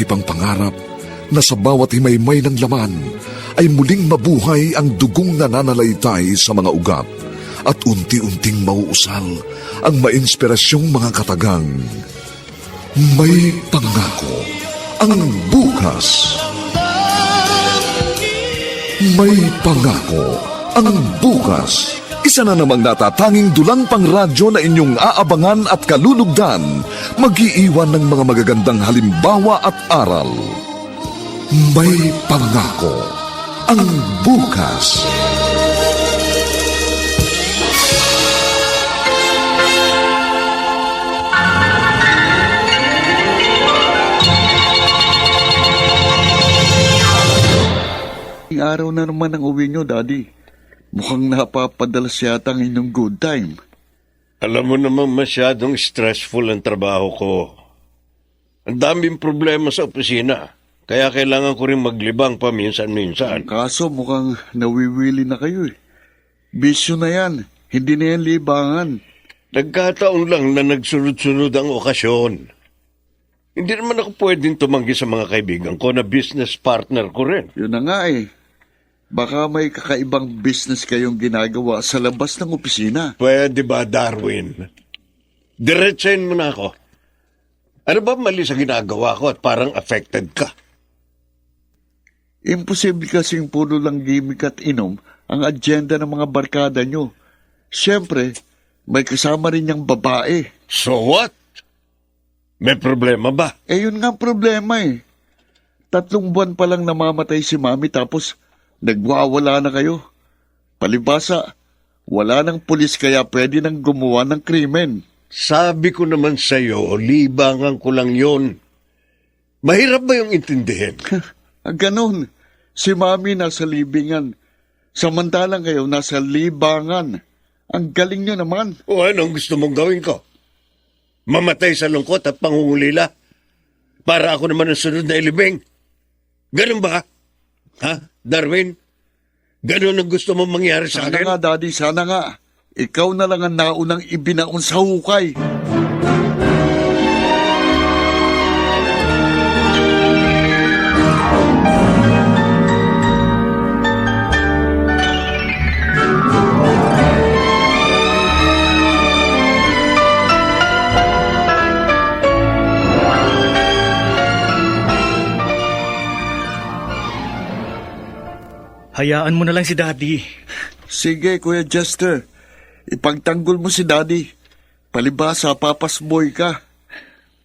Ipang pangarap na sa bawat himaymay ng laman ay muling mabuhay ang dugong nananalaytay sa mga ugat at unti-unting mauusal ang mainspirasyong mga katagang. May pangako ang bukas. May pangako ang bukas. Isa na namang natatanging dulang pangradyo na inyong aabangan at kalulugdan, mag-iiwan ng mga magagandang halimbawa at aral. May pangako ang bukas. Araw na naman ang uwi nyo, Daddy. Mukhang napapadalas yata ang inyong good time. Alam mo naman masyadong stressful ang trabaho ko. Ang daming problema sa opisina. Kaya kailangan ko rin maglibang paminsan-minsan. Kaso mukhang nawiwili na kayo eh. Bisyo na yan. Hindi na yan libangan. Nagkataon lang na nagsunod-sunod ang okasyon. Hindi naman ako pwedeng tumanggi sa mga kaibigan ko na business partner ko rin. Yun na nga eh. Baka may kakaibang business kayong ginagawa sa labas ng opisina. Pwede ba, Darwin? Diretsahin mo na ako. Ano ba mali sa ginagawa ko at parang affected ka? Imposible kasing puro lang gimmick at inom ang agenda ng mga barkada nyo. Siyempre, may kasama rin niyang babae. So what? May problema ba? Yun nga ang problema eh. 3 buwan pa lang namamatay si Mami tapos nagwawala na kayo. Palibasa, wala nang pulis kaya pwede nang gumawa ng krimen. Sabi ko naman sa'yo, libangan ko lang yon. Mahirap ba yung intindihin? Ganon, si Mami nasa libingan. Samantalang kayo nasa libangan. Ang galing nyo naman. O anong gusto mong gawin ko? Mamatay sa lungkot at pangungulila? Para ako naman ang sunod na ilibing? Ganun ba? Ha, Darwin? Ganun ang gusto mong mangyari sa Sana akin? nga, Daddy, sana nga. Ikaw na lang ang naunang ibinaon sa hukay. Hayaan mo na lang si Daddy. Sige, Kuya Jester. Ipagtanggol mo si Daddy. Palibasa, papasboy ka.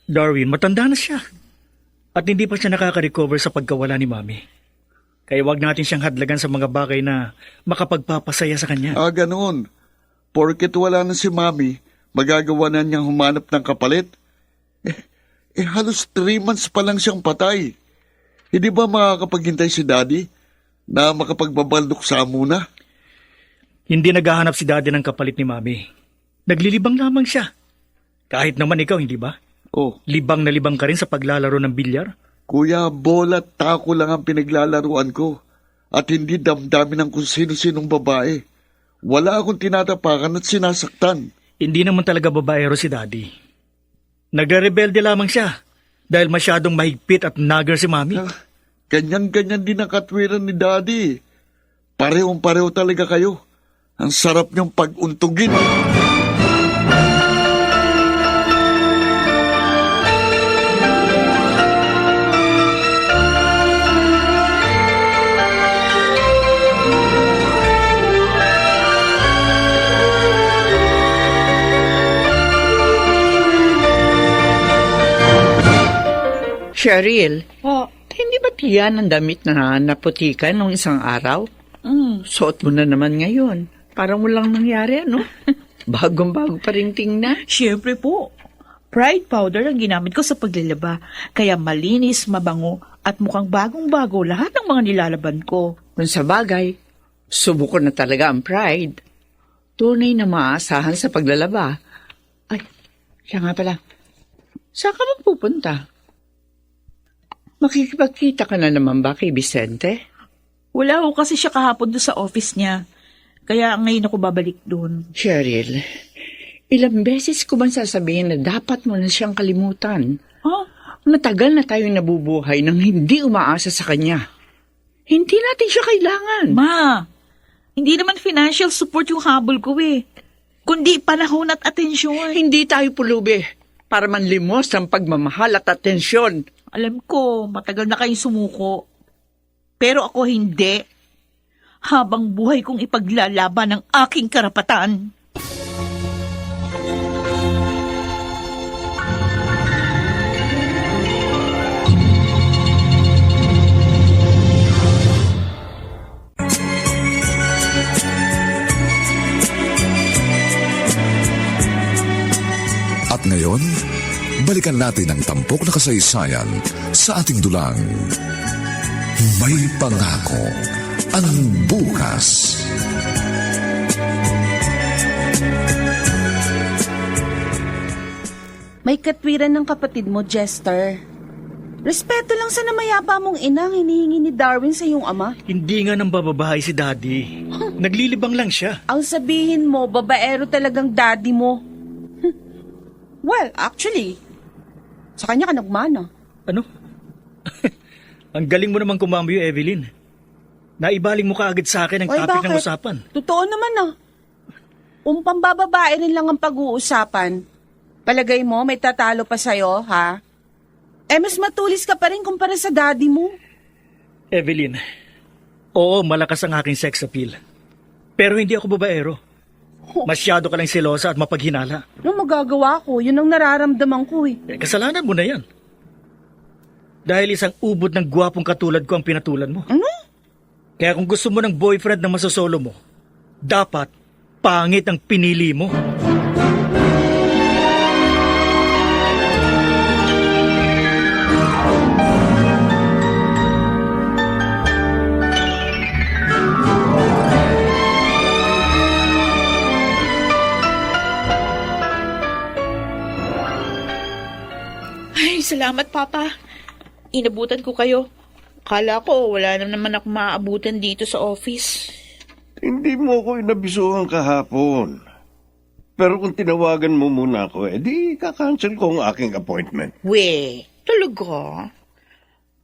Darwin, matanda na siya. At hindi pa siya nakaka-recover sa pagkawala ni Mami. Kaya wag natin siyang hadlagan sa mga bagay na makapagpapasaya sa kanya. Ganoon. Porket wala na si Mami, magagawa na niyang humanap ng kapalit. Halos 3 months pa lang siyang patay. Hindi ba makakapaghintay si Daddy na makapagbabaldoksa muna? Hindi naghahanap si Daddy ng kapalit ni Mami. Naglilibang lamang siya. Kahit naman ikaw, hindi ba? Oh, Libang na libang ka rin sa paglalaro ng bilyar? Kuya, bola at tako lang ang pinaglalaruan ko. At hindi damdamin ng kung sino-sinong babae. Wala akong tinatapakan at sinasaktan. Hindi naman talaga babaero si Daddy. Nagre-rebelde lamang siya dahil masyadong mahigpit at nagar si Mami. Ganyan-ganyan din ang katwiran ni Daddy. Parehong-pareho talaga kayo. Ang sarap niyong pag-untugin. Cheryl, hindi ba tiyan ang damit na naputikan nung isang araw? Suot mo na naman ngayon. Parang walang nangyari, ano? Bagong-bago pa rin tingnan. Siyempre po. Pride powder ang ginamit ko sa paglalaba. Kaya malinis, mabango, at mukhang bagong-bago lahat ng mga nilalaban ko. Kung sa bagay, subok ko na talaga ang Pride. Tunay na maasahan sa paglalaba. Ay, siya nga pala. Saan ka magpupunta? Makikipagkita ka na naman ba kay Vicente? Wala ho kasi siya kahapon doon sa office niya. Kaya ngayon ako babalik doon. Cheryl, ilang beses ko bang sasabihin na dapat mo na siyang kalimutan? Ha? Matagal na tayong nabubuhay nang hindi umaasa sa kanya. Hindi natin siya kailangan. Ma, hindi naman financial support yung habol ko eh. Kundi panahon at atensyon. Hindi tayo pulubi para manlimos ang pagmamahal at atensyon. Alam ko, matagal na kayong sumuko. Pero ako hindi. Habang buhay kong ipaglalaban ang aking karapatan. At ngayon, balikan natin ang tampok na kasaysayan sa ating dulang. May pangako ang bukas. May katwiran ng kapatid mo, Jester. Respeto lang sa namayapa mong inang hinihingi ni Darwin sa iyong ama. Hindi nga nang bababahay si Daddy. Naglilibang lang siya. Ang sabihin mo, babaero talagang daddy mo. Well, actually, sa kanya ka nagmana. Ano? Ang galing mo naman kumamyo, Evelyn. Naibaling mo ka agad sa akin ang Oy, topic ng bakit? usapan. Totoo naman ah. Pambababae rin lang ang pag-uusapan. Palagay mo, may tatalo pa sa'yo, ha? Eh, mas matulis ka pa rin kumpara sa daddy mo. Evelyn, oo, malakas ang aking sex appeal. Pero hindi ako babaero. Masyado ka lang selosa at mapaghinala. Anong magagawa ko? Yun ang nararamdaman ko eh. Kasalanan mo na yan. Dahil isang ubod ng gwapong katulad ko ang pinatulan mo. Ano? Kaya kung gusto mo ng boyfriend na masosolo mo, dapat pangit ang pinili mo. Ay, salamat, Papa. Inabutan ko kayo. Akala ko wala na naman ako maaabutan dito sa office. Hindi mo ako inabisuhan kahapon. Pero kung tinawagan mo muna ako, di kakancel ko ang aking appointment. We, talaga?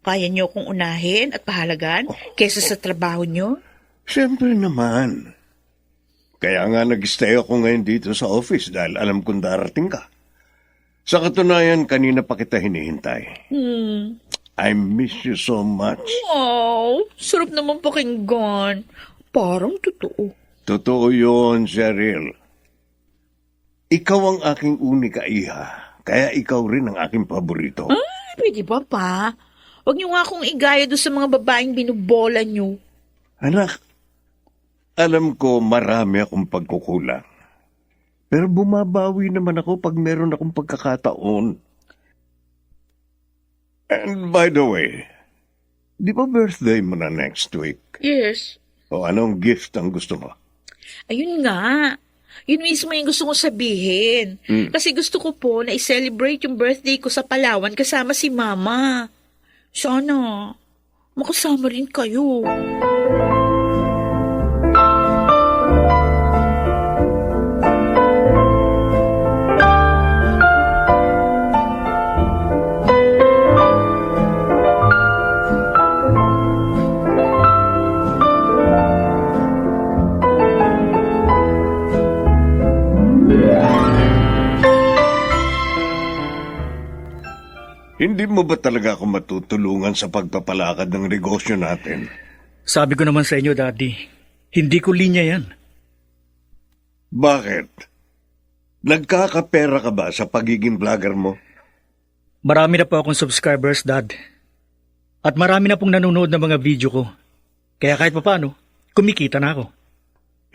Kaya niyo akong unahin at pahalagan kesa sa trabaho niyo? Siyempre naman. Kaya nga nag-stay ako ngayon dito sa office dahil alam kong darating ka. Sa katunayan, kanina pa kita hinihintay. I miss you so much. Wow, sarap naman pakinggan. Parang totoo. Totoo yun, Cheryl. Ikaw ang aking unika iha, kaya ikaw rin ang aking paborito. Pwede ba, Pa? Huwag niyo nga akong igaya doon sa mga babaeng binubola niyo. Anak, alam ko marami akong pagkukulang. Pero bumabawi naman ako pag meron akong pagkakataon. And by the way, di ba birthday mo na next week? Yes. O anong gift ang gusto mo? Ayun nga. Yun mismo yung gusto kong sabihin. Kasi gusto ko po na i-celebrate yung birthday ko sa Palawan kasama si Mama. Sana, makasama rin kayo. Hindi mo ba talaga ako matutulungan sa pagpapalakad ng negosyo natin? Sabi ko naman sa inyo, Daddy, hindi ko linya yan. Bakit? Nagkakapera ka ba sa pagiging vlogger mo? Marami na po akong subscribers, Dad. At marami na pong nanonood ng mga video ko. Kaya kahit papano, kumikita na ako.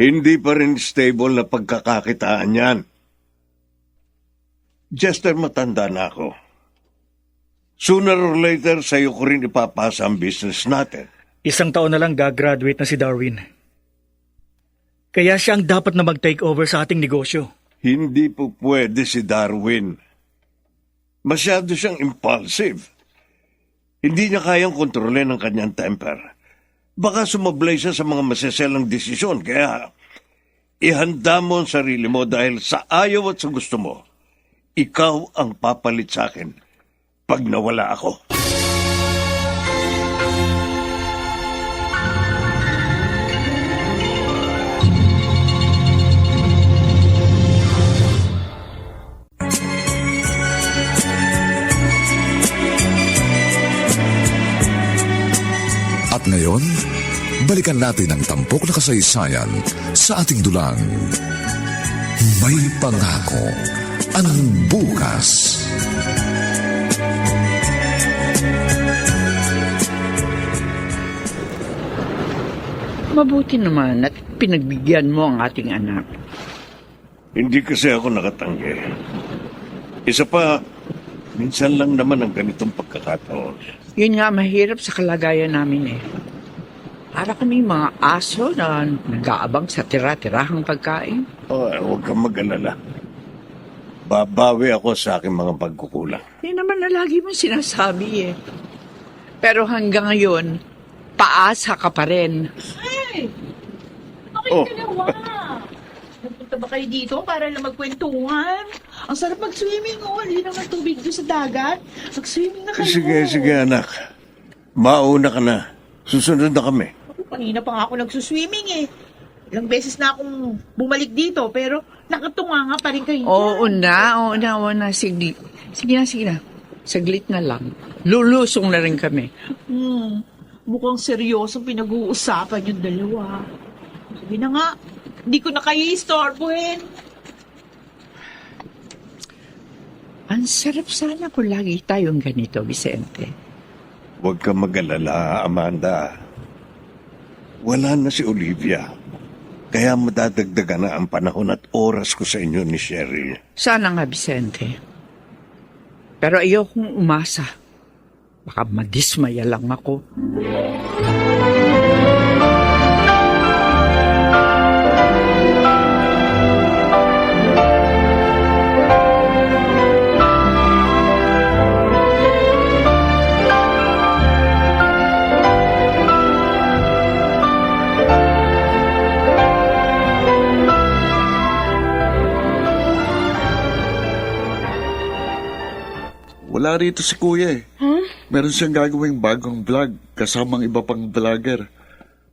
Hindi pa rin stable na pagkakakitaan yan. Jester, matanda na ako. Sooner or later, sa'yo ko rin ipapasa ang business natin. 1 taon na lang gagraduate na si Darwin. Kaya siya ang dapat na mag-take over sa ating negosyo. Hindi po pwede si Darwin. Masyado siyang impulsive. Hindi niya kayang kontrolin ang kanyang temper. Baka sumablay siya sa mga maseselang desisyon, kaya ihanda mo ang sarili mo dahil sa ayaw at sa gusto mo, ikaw ang papalit sa akin. pag nawala ako. At ngayon, balikan natin ang tampok na kasaysayan sa ating dulang. May pangako ang bukas. Mabuti naman at pinagbigyan mo ang ating anak. Hindi kasi ako nakatanggi. Isa pa, minsan lang naman ang ganitong pagkakataon. Yun nga mahirap sa kalagayan namin eh. Para kami mga aso na nag-aabang sa tira-tirahang pagkain. Oh, huwag kang mag-alala. Babawi ako sa aking mga pagkukulang. Yan naman na lagi mo sinasabi eh. Pero hanggang ngayon, paasa ka pa rin. Oh. Dalawa. Nagpunta ba kayo dito para lang magkwentuhan? Ang sarap mag-swimming, oh. Hindi naman tubig doon sa dagat. Mag-swimming na kayo. Sige, anak. Mauna ka na. Susunod na kami. Kanina pa nga ako nagsuswimming eh. Ilang beses na akong bumalik dito, pero nakatunga nga pa rin kayo. Oo na. Sige na. Saglit na lang. Lulusong na rin kami. Mukhang seryosong pinag-uusapan yung dalawa. Sige na nga, hindi ko na kayo istorbohin. Ang sarap sana kung lagi tayong ganito, Vicente. Huwag kang mag-alala, Amanda. Wala na si Olivia. Kaya madadagdagan na ang panahon at oras ko sa inyo ni Cheryl. Sana nga, Vicente. Pero ayokong umasa. Baka madismaya lang ako. Wala rito si Kuya eh. Meron siyang gagawing bagong vlog kasamang iba pang vlogger.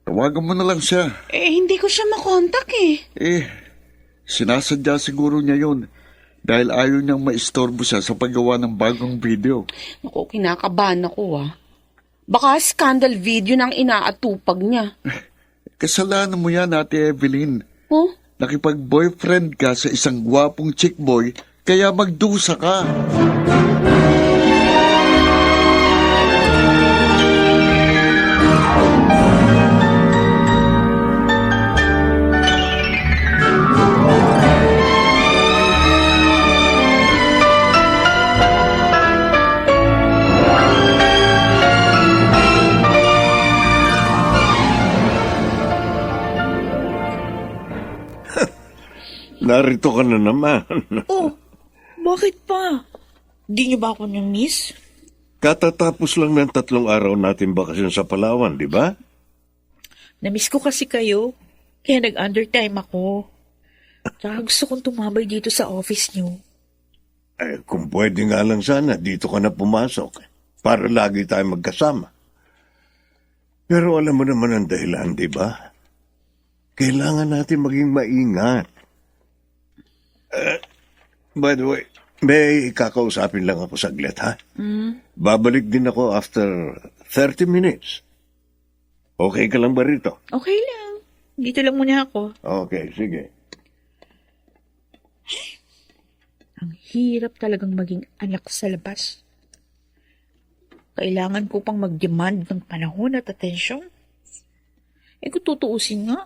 Tawagan mo na lang siya. Hindi ko siya makontak eh. Sinasadya siguro niya yun dahil ayaw niyang maistorbo siya sa paggawa ng bagong video. Naku, kinakabahan ako Baka scandal video ng inaatupag niya. Kasalanan mo yan, Ate Evelyn. Oh? Nakipag-boyfriend ka sa isang gwapong chick boy, kaya magdusa ka. Narito ka na naman. Oh, bakit pa? Di niyo ba ako niyang miss? Katatapos lang ng 3 araw natin bakasyon sa Palawan, di ba? Namiss ko kasi kayo, kaya nag-undertime ako. Tsaka gusto kong tumambay dito sa office niyo. Kung pwede nga lang sana, dito ka na pumasok. Para lagi tayo magkasama. Pero alam mo naman ang dahilan, di ba? Kailangan natin maging maingat. By the way, may kakausapin lang ako saglit, ha? Babalik din ako after 30 minutes. Okay ka lang ba rito? Okay lang. Dito lang muna ako. Okay, sige. Ang hirap talagang maging anak sa labas. Kailangan ko pang mag-demand ng panahon at atensyon. Kung tutuusin nga,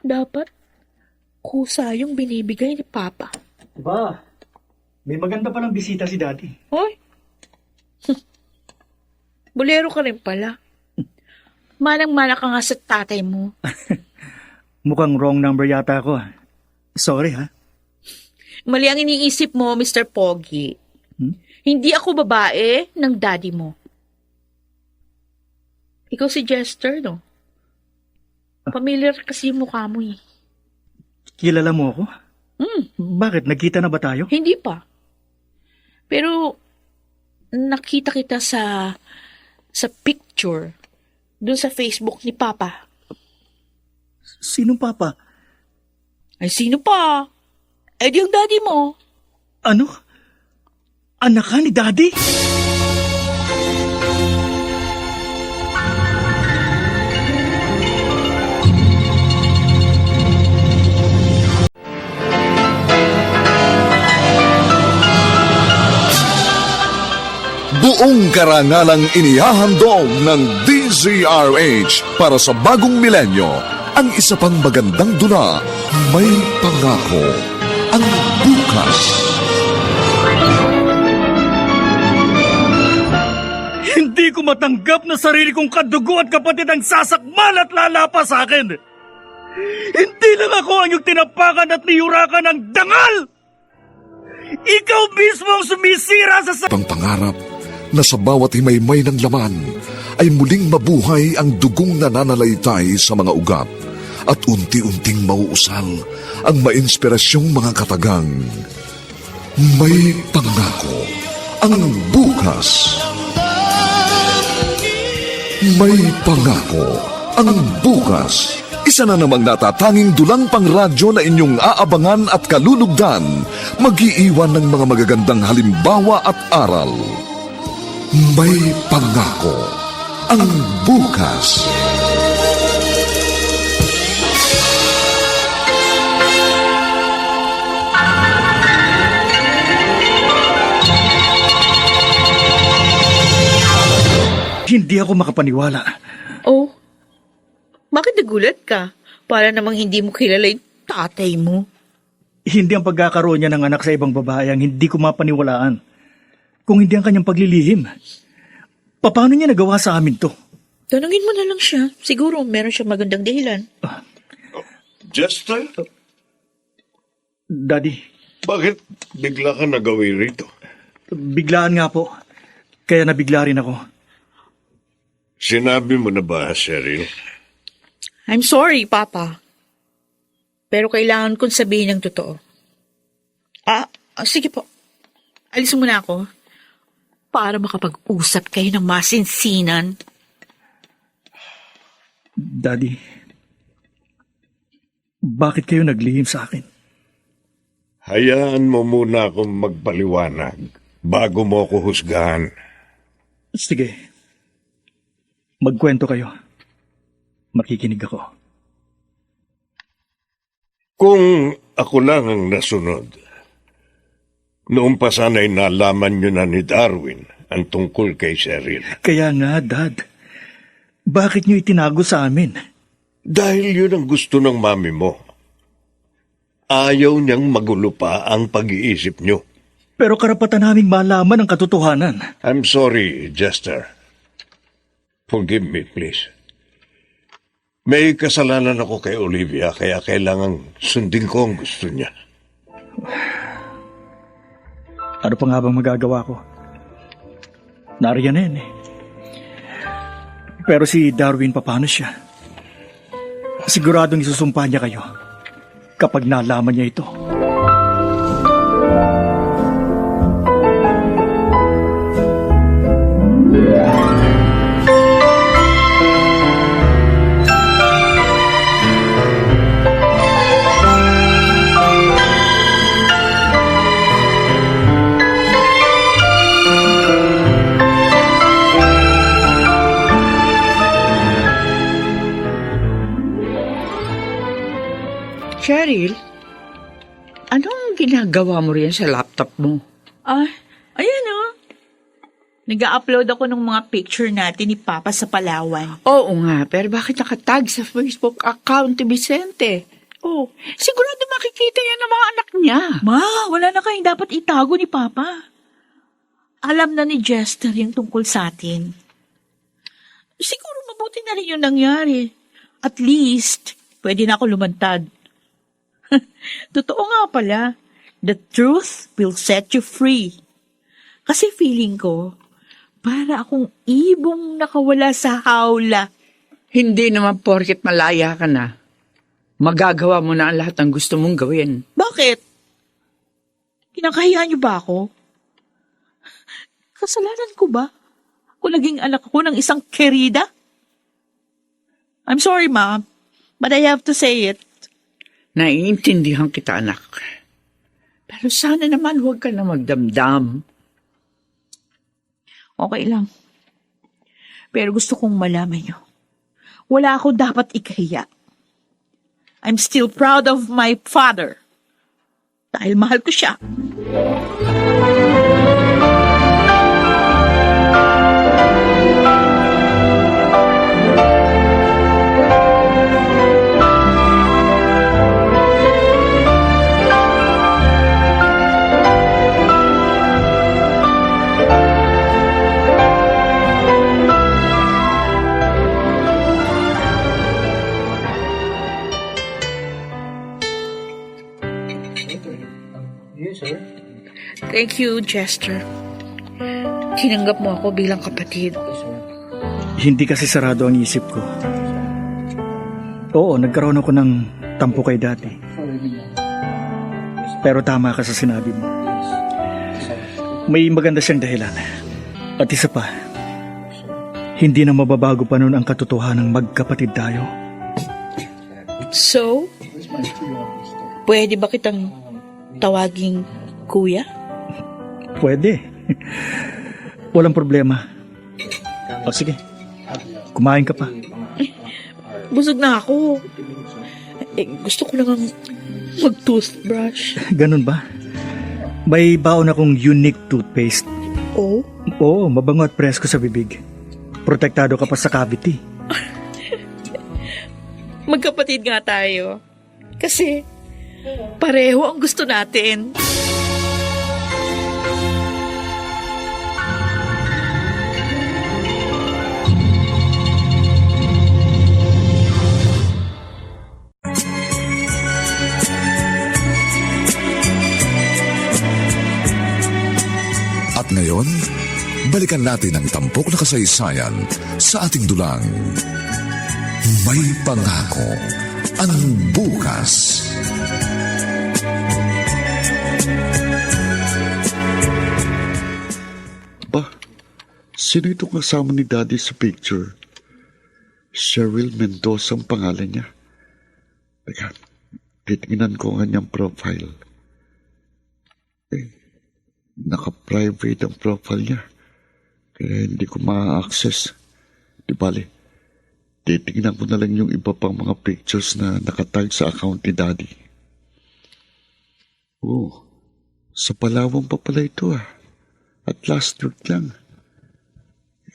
dapat kusa yung binibigay ni Papa. Ba, may maganda palang bisita si Daddy. Hoy! Bolero ka rin pala. Manang-mana ka nga sa tatay mo. Mukhang wrong number yata ako. Sorry ha. Mali ang iniisip mo, Mr. Pogi. Hindi ako babae ng daddy mo. Ikaw si Jester, no? Familiar kasi yung mukha mo eh. Kilala mo ako? Bakit? Nagkita na ba tayo? Hindi pa. Pero, nakita kita sa picture dun sa Facebook ni Papa. Sinong papa? Ay, sino pa? Eh, di yung daddy mo. Ano? Anak ka ni Daddy? Buong karangalang inihahandog ng DZRH para sa bagong milenyo ang isa pang magandang dula, May Pangako, ang bukas. Hindi ko matanggap na sarili kong kadugo at kapatid ang sasakmal at lalapa sa akin. Hindi lang ako ang yung tinapakan at niyurakan ng dangal! Ikaw mismo ang sumisira sa Pang pangarap na sa bawat himaymay ng laman ay muling mabuhay ang dugong nananalaytay sa mga ugat at unti-unting mauusal ang mainspirasyong mga katagang. May Pangako, ang bukas. May Pangako, ang bukas. Isa na namang natatanging dulang pang radyo na inyong aabangan at kalulugdan, mag-iiwan ng mga magagandang halimbawa at aral. May Pangako, ang bukas. Hindi ako makapaniwala. Oh, bakit nagulat ka? Para namang hindi mo kilala yung tatay mo. Hindi ang pagkakaroon niya ng anak sa ibang babae ang hindi ko mapaniwalaan. Kung hindi ang kanyang paglilihim. Paano niya nagawa sa amin to? Tanungin mo na lang siya. Siguro meron siyang magandang dahilan. Jester, Daddy, bakit bigla ka nagawi rito? biglaan nga po. Kaya nabigla rin ako. Sinabi mo na ba, Cheryl? I'm sorry, Papa. Pero kailangan kong sabihin ng totoo. Sige po. Alis muna ako. Para makapag-usap kayo ng masinsinan. Daddy, bakit kayo naglihim sa akin? Hayaan mo muna akong magpaliwanag bago mo ako husgahan. Sige. Magkwento kayo. Makikinig ako. Kung ako lang ang nasunod, noong pa sana'y nalaman nyo na ni Darwin ang tungkol kay Cheryl. Kaya nga, Dad. Bakit niyo itinago sa amin? Dahil yun ang gusto ng mami mo. Ayaw niyang magulo pa ang pag-iisip nyo. Pero karapatan naming malaman ang katotohanan. I'm sorry, Jester. Forgive me, please. May kasalanan ako kay Olivia, kaya kailangang sundin ko ang gusto niya. Ano pa nga bang magagawa ko? Nariyan na yan eh. Pero si Darwin, paano siya? Siguradong isusumpa niya kayo kapag nalaman niya ito. Cheryl, anong ginagawa mo riyan sa laptop mo? Ayan o. Nag-upload ako ng mga picture natin ni Papa sa Palawan. Oo nga, pero bakit nakatag sa Facebook account ni Vicente? Oh, sigurado makikita yan ng mga anak niya. Ma, wala na kayong dapat itago ni Papa. Alam na ni Jester yung tungkol sa atin. Siguro mabuti na rin yung nangyari. At least, pwede na ako lumantad. Totoo nga pala, the truth will set you free. Kasi feeling ko, para akong ibong nakawala sa hawla. Hindi naman porket malaya ka na. Magagawa mo na ang lahat ng gusto mong gawin. Bakit? Kinakahiya niyo ba ako? Kasalanan ko ba? Kung naging anak ko ng isang kerida? I'm sorry, Mom, but I have to say it. Naiintindihan kita, anak. Pero sana naman huwag ka na magdamdam. Okay lang. Pero gusto kong malaman nyo. Wala ako dapat ikahiya. I'm still proud of my father. Dahil mahal ko siya. Thank you, Chester. Tinanggap mo ako bilang kapatid. Hindi kasi sarado ang isip ko. Oo, nagkaroon ako ng tampo kay dati. Pero tama ka sa sinabi mo. May maganda siyang dahilan. At isa pa, hindi na mababago pa noon ang katotohanang magkapatid tayo. So, pwede ba kitang tawaging kuya? Pwede. Walang problema. O sige, kumain ka pa. Busog na ako. Gusto ko lang mag-toothbrush. Ganun ba? May baon akong unique toothpaste. Oh? Oo, mabango at presko sa bibig. Protektado ka pa sa cavity. Magkapatid nga tayo. Kasi, pareho ang gusto natin. At ngayon, balikan natin ang tampok na kasaysayan sa ating dulang. May pangako ang bukas. Ba, sino itong kasama ni Daddy sa picture? Cheryl Mendoza ang pangalan niya. Teka, titingnan ko ang kanyang profile. Naka-private ang profile niya. Kaya hindi ko ma-access. Di bale, titignan ko na lang yung iba pang mga pictures na nakatag sa account ni Daddy. Oh, sa Palawan pa pala ito ah. At last week lang.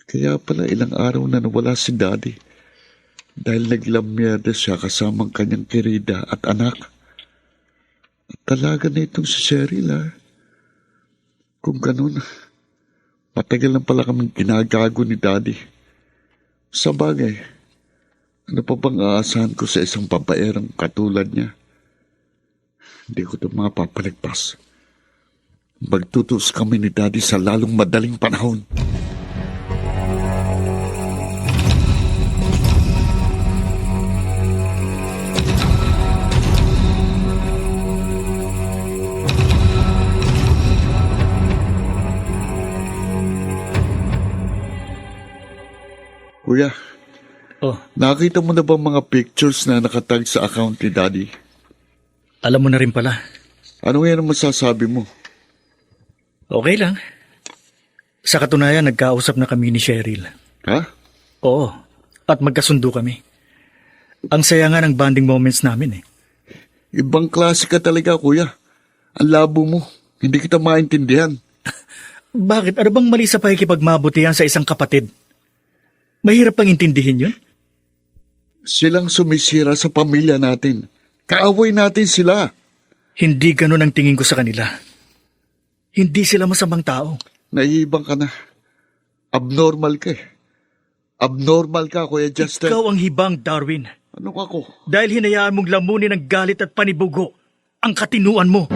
Kaya pala ilang araw na nawala si Daddy. Dahil naglamyerda siya kasamang kanyang kirida at anak. At talaga na itong si Cheryl ah. Kung ganun, matagal lang pala kaming ginagago ni Daddy. Sa bagay, ano pa bang aasahan ko sa isang babaerang katulad niya? Hindi ko ito mapapalagpas. Magtutus kami ni Daddy sa lalong madaling panahon. Kuya, Oh, nakita mo na ba mga pictures na nakatag sa account ni Daddy? alam mo na rin pala. Ano yan ang masasabi mo? Okay lang. Sa katunayan, nagkausap na kami ni Cheryl. Ha? Oo, at magkasundo kami. Ang saya nga ng bonding moments namin eh. Ibang klase ka talaga, kuya. Ang labo mo. Hindi kita maintindihan. Bakit? Ano bang mali sa pakikipagmabutihan sa isang kapatid? Mahirap pang intindihin yun? Silang sumisira sa pamilya natin. Kaaway natin sila. Hindi ganun ang tingin ko sa kanila. Hindi sila masamang tao. Naiibang ka na. Abnormal ka eh. Abnormal ka, Kuya Justin. Ikaw ang hibang, Darwin. Ano ako? Dahil hinayaan mong lamunin ng galit at panibugo ang katinuan mo.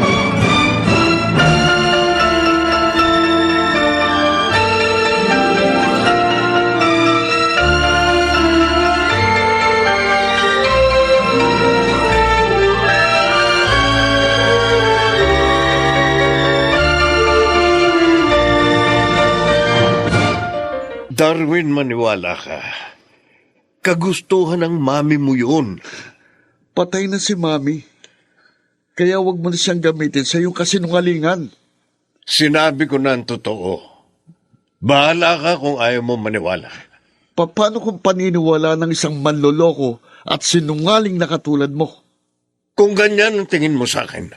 maniwala ka. Kagustuhan ng mami mo yun. Patay na si Mami. Kaya wag mo na siyang gamitin sa iyong kasinungalingan. Sinabi ko na ang totoo. Bahala ka kung ayaw mo maniwala. Paano kung paniniwala ng isang manloloko at sinungaling na katulad mo? Kung ganyan ang tingin mo sa akin,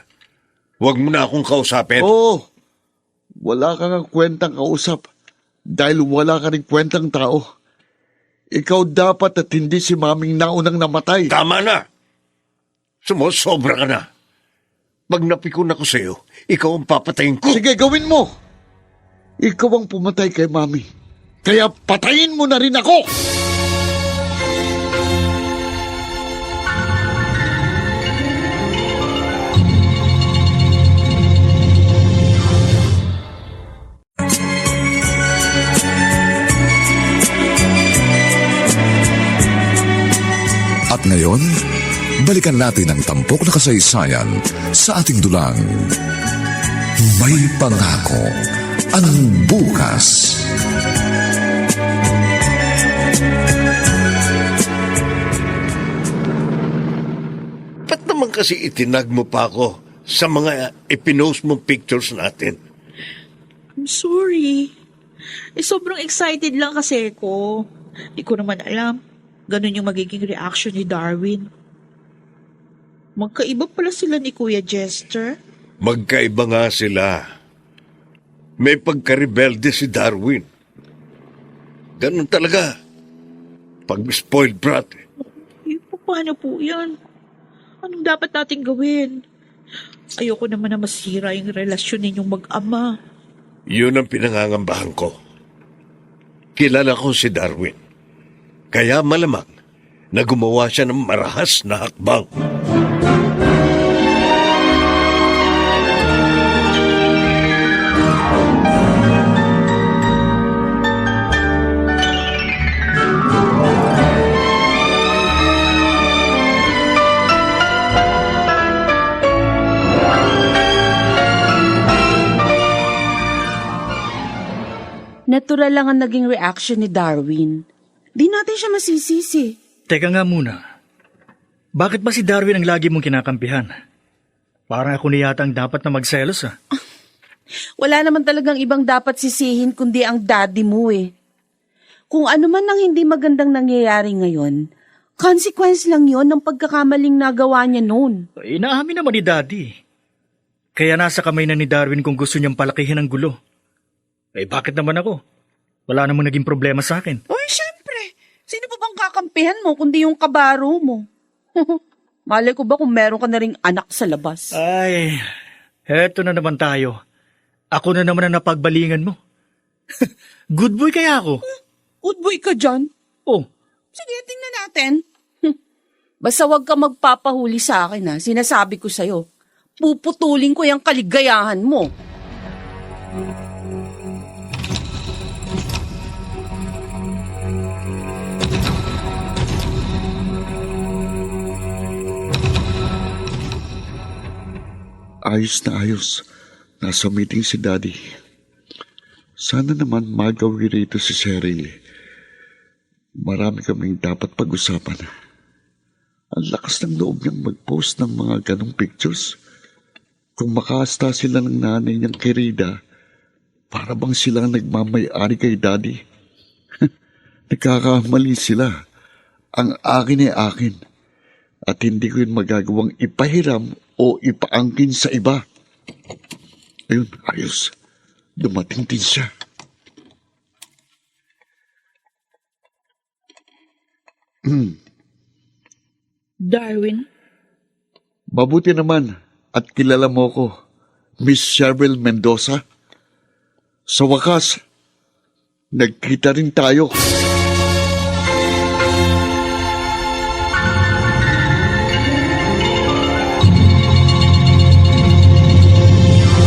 huwag mo na akong kausapin. Oo, wala kang kwentang kausap dahil wala ka rin kwentang tao. Ikaw dapat at hindi si Maming naunang namatay. Tama na! Sumusobra ka na. Pag napikon ako sa'yo, ikaw ang papatayin ko. Sige, gawin mo! Ikaw ang pumatay kay Mami. Kaya patayin mo na rin ako! At ngayon, balikan natin ang tampok na kasaysayan sa ating dulang. May pangako ang bukas. Ba't naman kasi itinag mo pa ako sa mga ipinost mong pictures natin? I'm sorry. Sobrang excited lang kasi ako. Di ko naman alam. Ganun yung magiging reaction ni Darwin. Magkaiba pala sila ni Kuya Jester. Magkaiba nga sila. May pagka-rebelde si Darwin. Ganun talaga. Pag spoiled brat. Paano po yan? Anong dapat natin gawin? Ayoko naman na masira yung relasyon ninyong mag-ama. Yun ang pinangangambahan ko. Kilala ko si Darwin. Kaya malamang na gumawa siya ng marahas na hakbang. Natural lang ang naging reaction ni Darwin. Di natin siya masisisi. Teka nga muna. Bakit ba si Darwin ang lagi mong kinakampihan? Parang ako na yata ang dapat na magselos ah. Wala naman talagang ibang dapat sisihin kundi ang daddy mo eh. Kung ano man ang hindi magandang nangyayari ngayon, consequence lang yon ng pagkakamaling nagawa niya noon. Inaamin naman ni Daddy. Kaya nasa kamay na ni Darwin kung gusto niyang palakihin ang gulo. Bakit naman ako? Wala namang naging problema sa akin. Oy, syempre. Sino pa bang kakampihan mo kundi yung kabaro mo? Malay ko ba kung meron ka na ring anak sa labas? Ay, heto na naman tayo. Ako na naman ang napagbalingan mo. Good boy kaya ako? Good boy ka dyan. Oh, Sige, tingnan natin. Basta wag ka magpapahuli sa akin ha. Sinasabi ko sa'yo. Puputulin ko yung kaligayahan mo. Ayos na ayos. Nasa meeting si Daddy. Sana naman magawi rito si Cheryl. Marami kaming dapat pag-usapan. Ang lakas ng loob niyang mag-post ng mga ganong pictures. Kung makasta sila ng nanay niyang Kirida, para bang sila ang nagmamay-ari kay Daddy? Nagkakamali sila. Ang akin ay akin. At hindi ko yun magagawang ipahiram o ipaangkin sa iba. Ayun, ayos. Dumating din siya. Darwin? Mabuti naman at kilala mo ko, Miss Cheryl Mendoza. Sa wakas, nagkita rin tayo.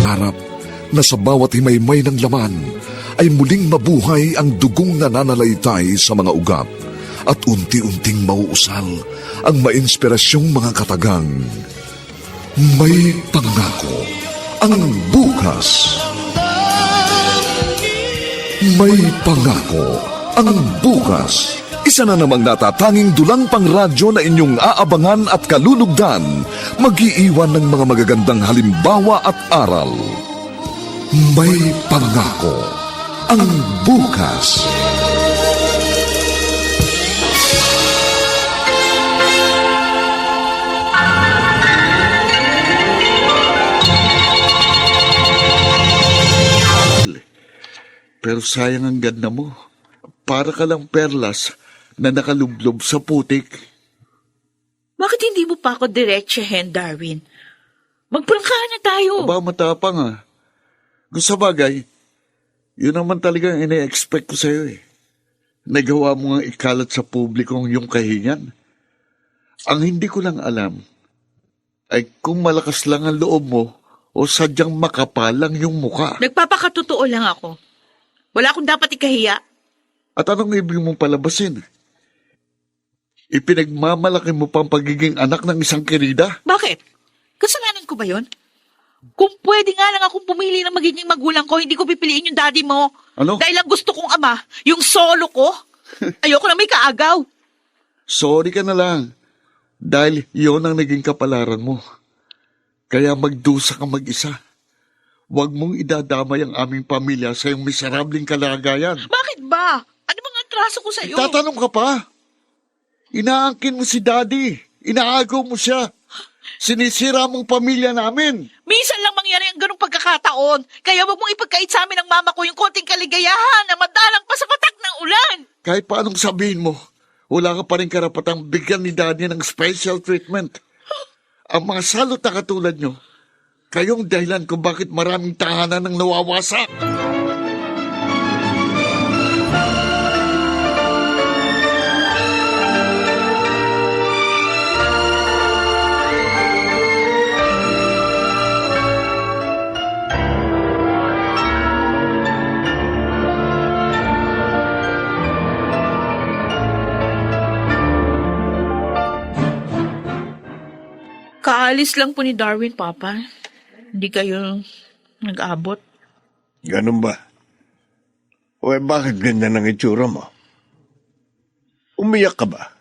Harap na sa bawat himaymay ng laman ay muling mabuhay ang dugong nananalaytay sa mga ugat at unti-unting mauusal ang mainspirasyong mga katagang. May pangako ang bukas. May pangako Ang bukas, isa na namang natatanging dulang pang radyo na inyong aabangan at kalulugdan, mag-iiwan ng mga magagandang halimbawa at aral. May pangako ang bukas. Pero sayang ang ganda mo. Para ka lang perlas na nakalublob sa putik. Bakit hindi mo pa ako diretsahin, Darwin? Magprangkahan na tayo. Aba, matapang ah. Kung sa bagay, yun naman talaga ang ina-expect ko sa'yo eh. Nagawa mo nga ikalat sa publikong yung kahingan. Ang hindi ko lang alam ay kung malakas lang ang loob mo o sadyang makapalang yung muka. Nagpapakatotoo lang ako. Wala akong dapat ikahiya. At anong ibig mong palabasin? Ipinagmamalaki mo pang pagiging anak ng isang kirida? Bakit? Kasalanan ko ba yon? Kung pwede nga lang akong pumili ng magiging magulang ko, hindi ko pipiliin yung daddy mo. Ano? Dahil ang gusto kong ama, yung solo ko. Ayoko na may kaagaw. Sorry ka na lang. Dahil yon ang naging kapalaran mo. Kaya magdusa ka mag-isa. Huwag mong idadamay ang aming pamilya sa iyong miserabling kalagayan. Bakit ba? Ano bang atraso ko sa'yo? Tatanong ka pa. Inaangkin mo si Daddy. Inaagaw mo siya. Sinisira mong pamilya namin. Minsan lang mangyari ang ganong pagkakataon. Kaya wag mong ipagkait sa amin ng mama ko yung konting kaligayahan na madalang pa sa patak ng ulan. Kahit paanong sabihin mo, wala ka pa rin karapatang bigyan ni Daddy ng special treatment. Ang mga salot na katulad nyo, kayong dahilan kung bakit maraming tahanan ang nawawasak. Kaalis lang po ni Darwin, Papa. Hindi kayo nag-abot. Ganun ba? O bakit ganda ng itsura mo? Umiyak ka ba?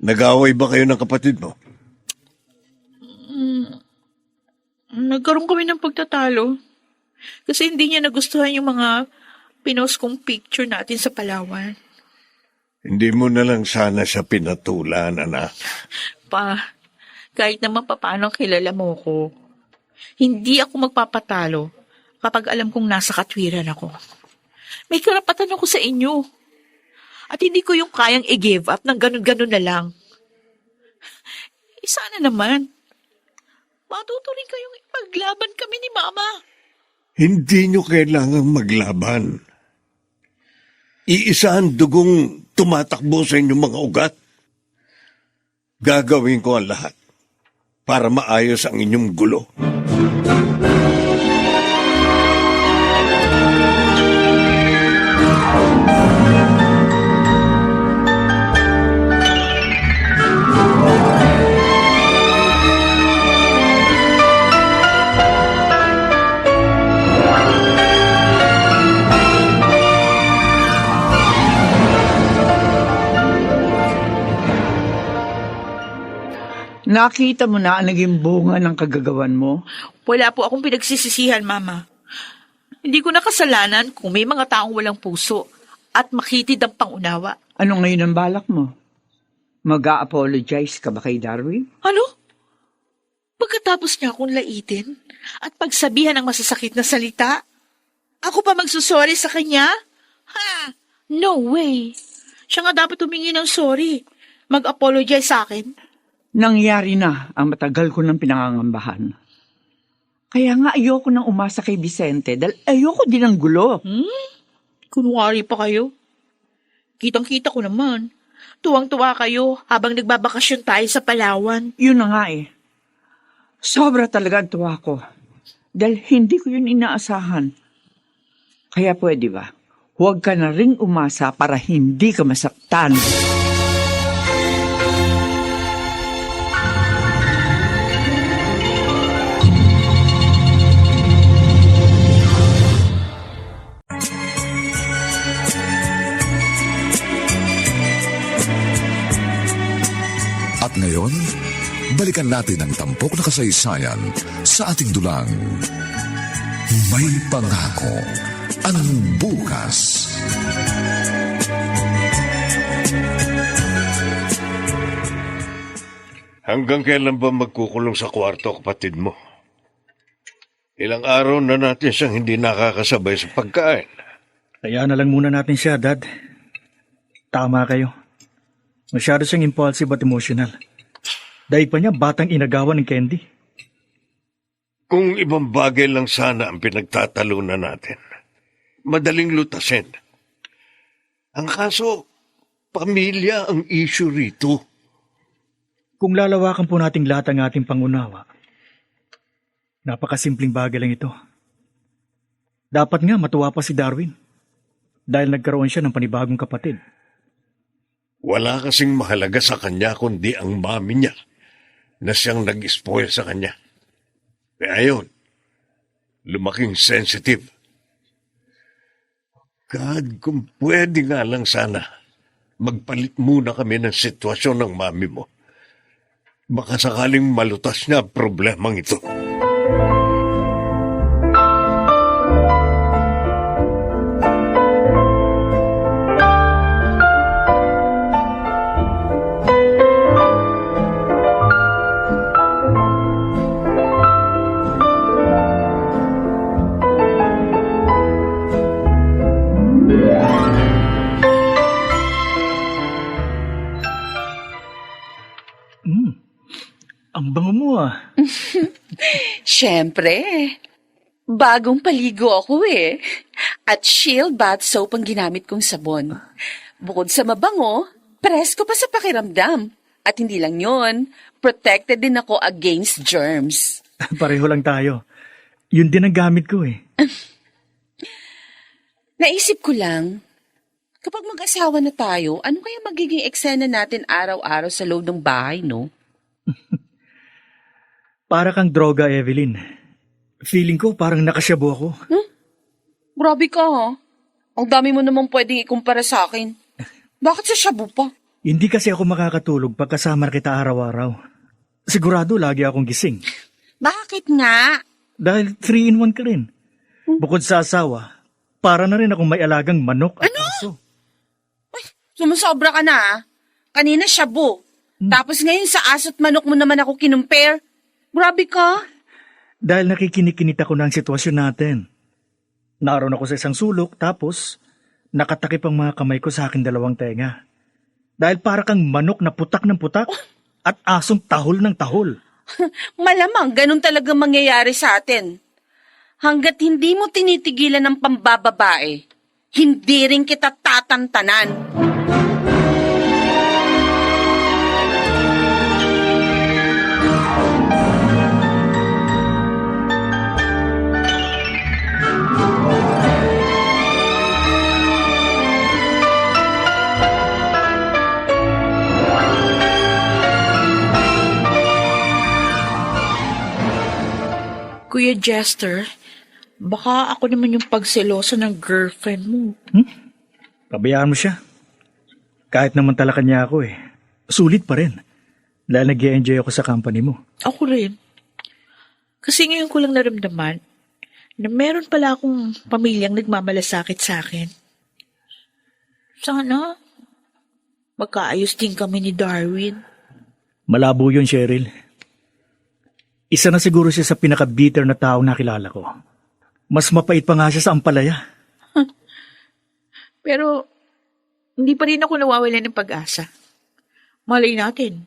Nag-away ba kayo ng kapatid mo? Nagkaroon kami ng pagtatalo. Kasi hindi niya nagustuhan yung mga pinost kong picture natin sa Palawan. Hindi mo na lang sana siya pinatulan, anak. Pa, kahit naman paano kilala mo ko, hindi ako magpapatalo kapag alam kong nasa katwiran ako. May karapatan ako sa inyo. At hindi ko yung kayang i-give up ng ganun-ganun na lang. Sana naman, matutuloy kayong ipaglaban kami ni Mama. Hindi nyo kailangang maglaban. Iisa ang dugong tumatakbo sa inyong mga ugat. Gagawin ko ang lahat para maayos ang inyong gulo. Nakita mo na ang naging bunga ng kagagawan mo? Wala po akong pinagsisisihan, Mama. Hindi ko nakasalanan kung may mga taong walang puso at makitid ang pangunawa. Ano ngayon ang balak mo? Mag-a-apologize ka ba kay Darwin? Ano? Pagkatapos niya akong laitin at pagsabihan ng masasakit na salita, ako pa magsusorry sa kanya? Ha? No way. Siya nga dapat humingi ng sorry. Mag-apologize sa akin. Nangyari na ang matagal ko ng pinangangambahan. Kaya nga ayoko nang umasa kay Vicente dahil ayoko din ng gulo. Kunwari pa kayo. Kitang-kita ko naman. Tuwang-tuwa kayo habang nagbabakasyon tayo sa Palawan. Yun na nga eh. Sobra talaga ang tuwa ko. Dahil hindi ko yun inaasahan. Kaya pwede ba? Huwag ka na ring umasa para hindi ka masaktan. ngayon, balikan natin ang tampok na kasaysayan sa ating dulang. May pangako ang bukas. Hanggang kailan ba magkukulong sa kwarto, kapatid mo? Ilang araw na natin siyang hindi nakakasabay sa pagkain. Kaya na lang muna natin siya, Dad. Tama kayo. Masyado siyang impulsive at emotional. Dahil pa niya batang inagawan ng candy. Kung ibang bagay lang sana ang pinagtatalunan natin, madaling lutasin. Ang kaso, pamilya ang issue rito. Kung lalawakan po nating lahat ang ating pangunawa, napakasimpleng bagay lang ito. Dapat nga matuwa pa si Darwin dahil nagkaroon siya ng panibagong kapatid. Wala kasing mahalaga sa kanya kundi ang mami niya na siyang nag-spoil sa kanya. Kaya yun, lumaking sensitive. God, kung pwede nga lang sana, magpalit muna kami ng sitwasyon ng mami mo. Baka sakaling malutas niya ang problemang ito. Ang bango mo ah. Siyempre, bagong paligo ako eh. At Shield Bath Soap ang ginamit kong sabon. Bukod sa mabango, presko pa sa pakiramdam. At hindi lang yon, protected din ako against germs. Pareho lang tayo. Yun din ang gamit ko eh. Naisip ko lang, kapag mag-asawa na tayo, ano kaya magiging eksena natin araw-araw sa loob ng bahay, no? Para kang droga, Evelyn. Feeling ko parang nakasyabo ako. Grabe ka, ha? Ang dami mo namang pwedeng ikumpara sa akin. Bakit sa shabu pa? Hindi kasi ako makakatulog pagkasama kita araw-araw. Sigurado lagi akong gising. Bakit nga? Dahil 3-in-1 ka rin. Bukod sa asawa, para na rin akong may alagang manok at aso. Sumusobra ka na, ha? Kanina shabu. Tapos ngayon sa aso't manok mo naman ako kinumpare. Grabe ka. Dahil nakikinig-kinit ako ng sitwasyon natin. Naroon ako sa isang sulok, tapos nakatakip ang mga kamay ko sa aking dalawang tenga. Dahil para kang manok na putak ng putak at asong tahol ng tahol. Malamang ganun talaga mangyayari sa atin. Hanggat hindi mo tinitigilan ng pambababae, hindi rin kita tatantanan. Kuya Jester, baka ako naman yung pagseloso ng girlfriend mo. Pabayaan mo siya. Kahit naman talakan niya ako eh. Sulit pa rin. Dahil nag-i-enjoy ako sa company mo. Ako rin. Kasi ngayon ko lang naramdaman na meron pala akong pamilyang nagmamalasakit sa akin. Sana magkaayos din kami ni Darwin. Malabo yun, Cheryl. Isa na siguro siya sa pinaka-bitter na taong nakilala ko. Mas mapait pa nga siya sa ampalaya. Pero hindi pa rin ako nawawalan ng pag-asa. Malay natin,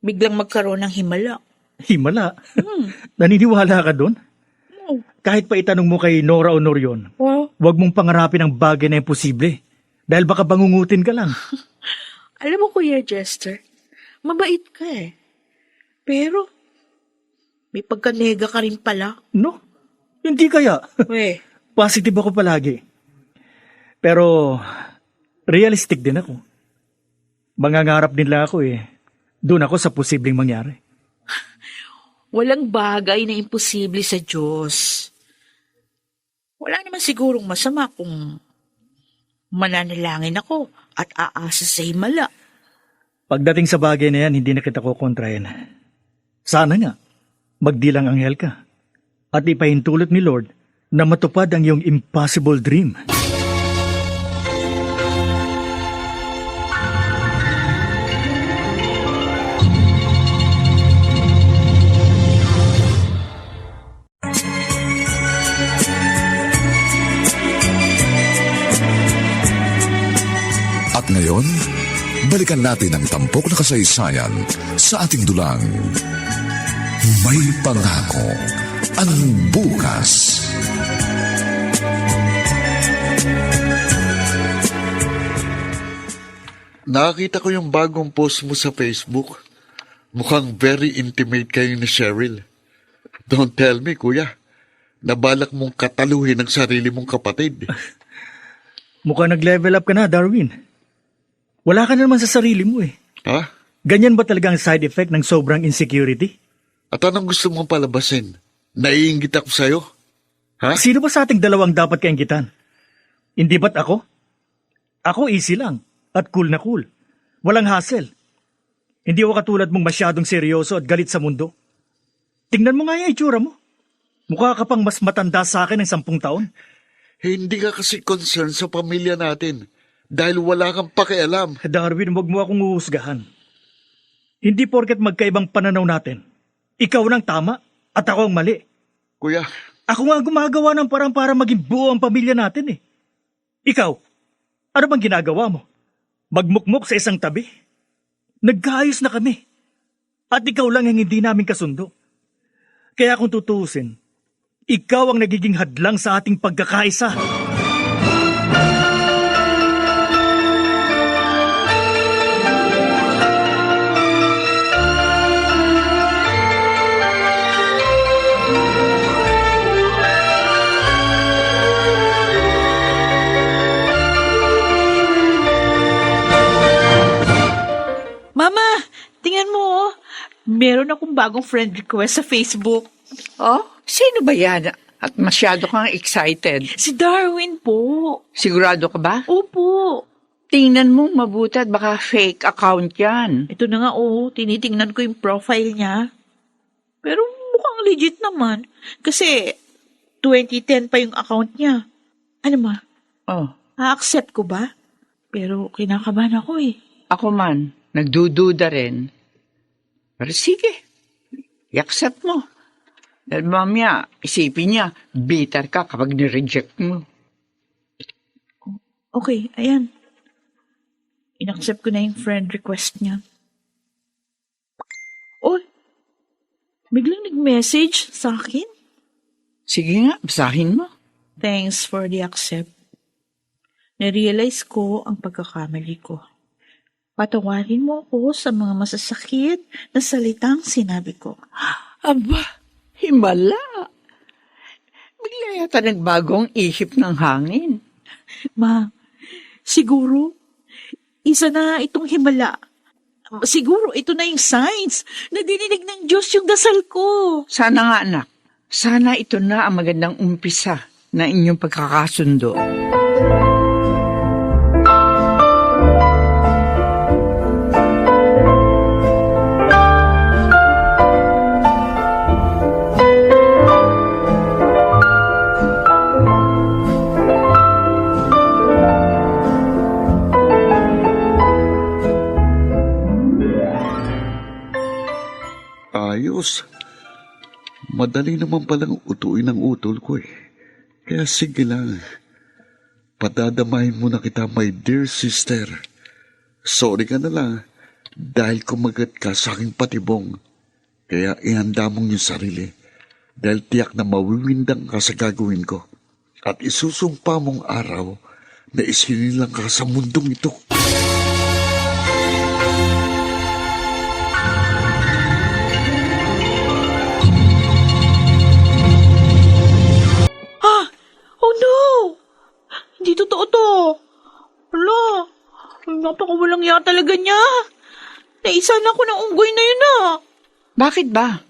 biglang magkaroon ng himala. Himala? Naniniwala ka doon? Oh. Kahit pa itanong mo kay Nora Honor yun, Oh. huwag mong pangarapin ang bagay na imposible. Dahil baka bangungutin ka lang. Alam mo, Kuya Jester, mabait ka eh. Pero may pagkanega ka rin pala. No? Hindi kaya. Weh, Positive ako palagi. Pero realistic din ako. Mangangarap din lang ako eh. Doon ako sa posibleng mangyari. walang bagay na imposible sa Diyos. Wala naman sigurong masama kung mananalangin ako at aasa sa himala. Pagdating sa bagay na yan, hindi na kita kukontrahin. Sana nga, magdilang anghel ka at ipahintulot ni Lord na matupad ang iyong impossible dream. At ngayon, balikan natin ang tampok na kasaysayan sa ating dulang. May pangako ang bukas. Nakita ko yung bagong post mo sa Facebook. Mukhang very intimate kayo ni Cheryl. Don't tell me, kuya. Nabalak mong kataluhin ang sarili mong kapatid. Mukhang nag-level up ka na, Darwin. Wala ka na naman sa sarili mo eh. Ha? Ganyan ba talaga ang side effect ng sobrang insecurity? At anong gusto mong palabasin? Naiinggit ako sa'yo? Ha? Sino ba sa ating dalawang dapat kainggitan? Hindi ba't ako? Ako easy lang at cool na cool. Walang hassle. Hindi ako katulad mong masyadong seryoso at galit sa mundo. Tingnan mo nga yung itsura mo. Mukha ka pang mas matanda sa akin ng 10 taon. Hindi ka kasi concerned sa pamilya natin dahil wala kang pakialam. Darwin, huwag mo akong uhusgahan. Hindi porket magkaibang pananaw natin. Ikaw nang tama at ako ang mali. Kuya, Ako nga gumagawa ng parang para maging buo ang pamilya natin eh. Ikaw, ano bang ginagawa mo? Magmukmok sa isang tabi? Nagkaayos na kami. At ikaw lang ang hindi namin kasundo. Kaya kung tutuusin, ikaw ang nagiging hadlang sa ating pagkakaisa. Mama, tingnan mo. Meron akong bagong friend request sa Facebook. Oh, sino ba yan? At masyado kang excited. Si Darwin po. Sigurado ka ba? Opo. Tingnan mo mabuti at baka fake account yan. Ito na nga, tinitingnan ko yung profile niya. Pero mukhang legit naman. Kasi 2010 pa yung account niya. Ano ma? Oh, A-accept ko ba? Pero kinakabahan ako eh. ako man, nagdududa rin. Pero sige, i-accept mo. Dahil mamaya, isipin niya, bitter ka kapag nireject mo. Okay, ayan. In-accept ko na yung friend request niya. Oh, biglang nag-message sa akin. Sige nga, basahin mo. Thanks for the accept. Narealize ko ang pagkakamali ko. Patawarin mo ako sa mga masasakit na salitang sinabi ko. Aba, himala. Bigla yata nagbago ang ihip ng hangin. Ma, siguro, isa na itong himala. Siguro ito na yung signs na dininig ng Diyos yung dasal ko. Sana nga anak, sana ito na ang magandang umpisa na inyong pagkakasundo. ayos. Madali naman palang utuin ang utol ko eh. Kaya sige lang. Padadamahin mo na kita, my dear sister. Sorry ka na lang dahil kumagat ka sa aking patibong. Kaya ihanda mong yung sarili dahil tiyak na mawiwindang ka sa gagawin ko. At isusumpa mong araw na isinilang ka sa mundong ito. Oh no! Hindi totoo to. Hala, napakawalang ya talaga niya. Naisan ako ng unggoy na yun ah. Bakit ba?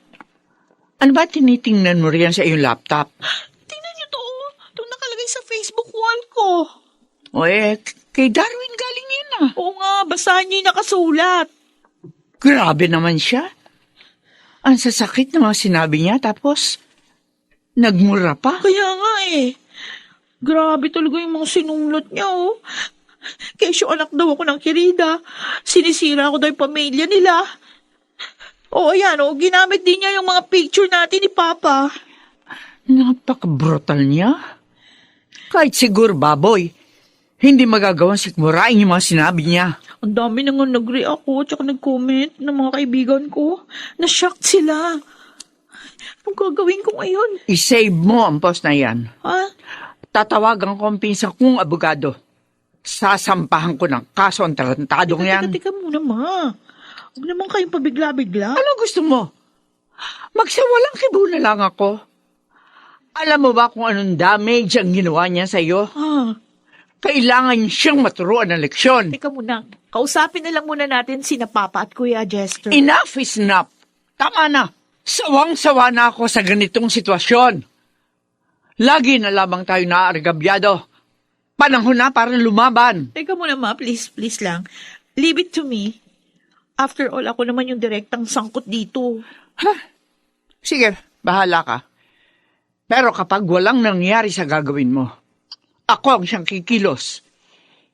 Ano ba tinitingnan mo riyan sa iyong laptop? Tingnan niyo to. Itong nakalagay sa Facebook wall ko. O kay Darwin galing yan ah. Oo nga, basahan niyo yung nakasulat. Grabe naman siya. Ang sasakit ng mga sinabi niya, tapos nagmura pa. Kaya nga eh. Grabe talaga yung mga sinumlot niya, oh. Kesyo anak daw ako ng Kirida. Sinisira ko daw yung pamilya nila. O ayan, oh, ginamit din niya yung mga picture natin ni Papa. Napaka-brutal niya. Kahit siguro, baboy, hindi magagawang sikmurain yung mga sinabi niya. Ang dami na nga nag-react ko at nag-comment ng mga kaibigan ko. Na-shocked sila. Anong gagawin ko ngayon? I-save mo ang post na yan. Ha? Tatawagan ko ang pinsan kong abogado. Sasampahan ko ng kaso ang tarantadong yan. Teka muna, ma. Huwag naman kayong pabigla-bigla. Ano gusto mo? Magsawalang kibo na lang ako. Alam mo ba kung anong damage ang ginawa niya sa'yo? Ah, Kailangan siyang maturuan ng leksyon. teka muna. Kausapin na lang muna natin sina Papa at Kuya Jester. Enough is enough. Tama na. Sawang-sawa na ako sa ganitong sitwasyon. Lagi na lamang tayo naaargabyado. Panahon na para lumaban. Teka muna, ma. Please, please lang. Leave it to me. After all, ako naman yung direktang sangkot dito. Sige, bahala ka. Pero kapag walang nangyari sa gagawin mo, ako ang siyang kikilos.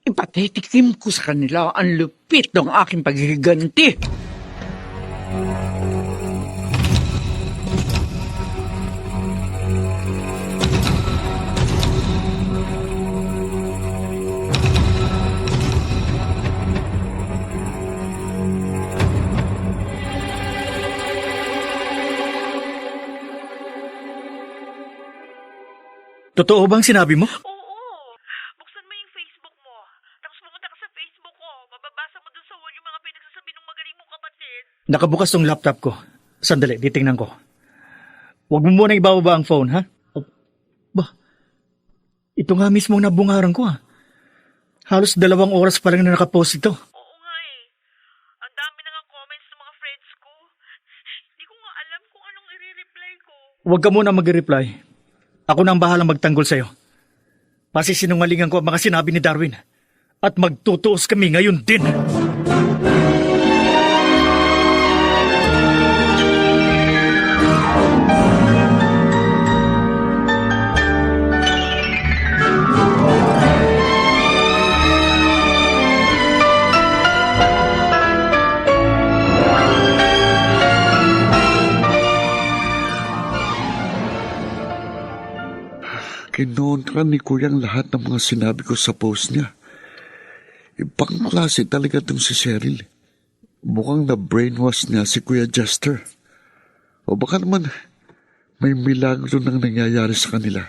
Ipatitikim ko sa kanila ang lupit ng aking paghiganti. Totoo bang sinabi mo? Oo. Buksan mo yung Facebook mo. Tapos pumunta ka sa Facebook ko. Mababasa mo dun sa wall yung mga pinagsasabi ng magaling mong kapatid. Nakabukas tong laptop ko. Sandali, titingnan ko. Huwag mo muna ibababa ang phone, ha? Oh, ba? Ito nga mismo ang nabungaran ko, ha? Halos 2 oras pa lang na nakapost ito. Oo nga eh. Ang dami na nga comments ng mga friends ko. Hindi ko nga alam kung anong i-reply ko. Huwag ka muna mag-reply. Ako na ang bahalang magtanggol sa'yo. Pasisinungalingan ko ang mga sinabi ni Darwin. At magtutuos kami ngayon din. Kinontra ni Kuya ang lahat ng mga sinabi ko sa post niya. Ibang klase talaga itong si Cheryl. Mukhang na-brainwash niya si Kuya Jester. O baka naman may milagro nang nangyayari sa kanila.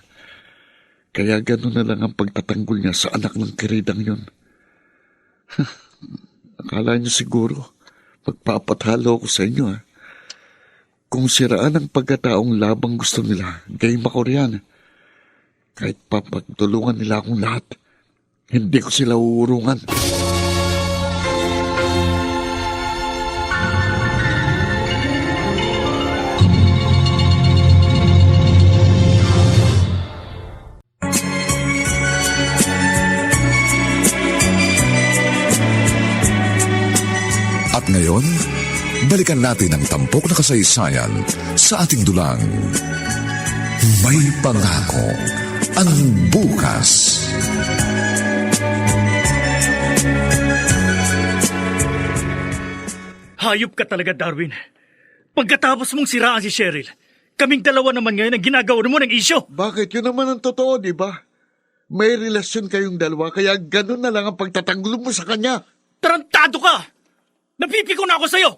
Kaya gano'n na lang ang pagtatanggol niya sa anak ng kiridang yon. Akala niyo siguro magpapatalo ako sa inyo, ha? Kung siraan ang pagkataong labang gusto nila, game ako riyan. Kahit papagtulungan nila akong lahat, hindi ko sila uurungan. At ngayon, balikan natin ang tampok na kasaysayan sa ating dulang. May pangako ang bukas. Hayop ka talaga, Darwin. Pagkatapos mong siraan si Cheryl, kaming dalawa naman ngayon ang ginagawa mo ng isyo. Bakit? Yun naman ang totoo, di ba? May relasyon kayong dalawa, kaya ganun na lang ang pagtatanggol mo sa kanya. Tarantado ka! Napipiko na ako sa'yo!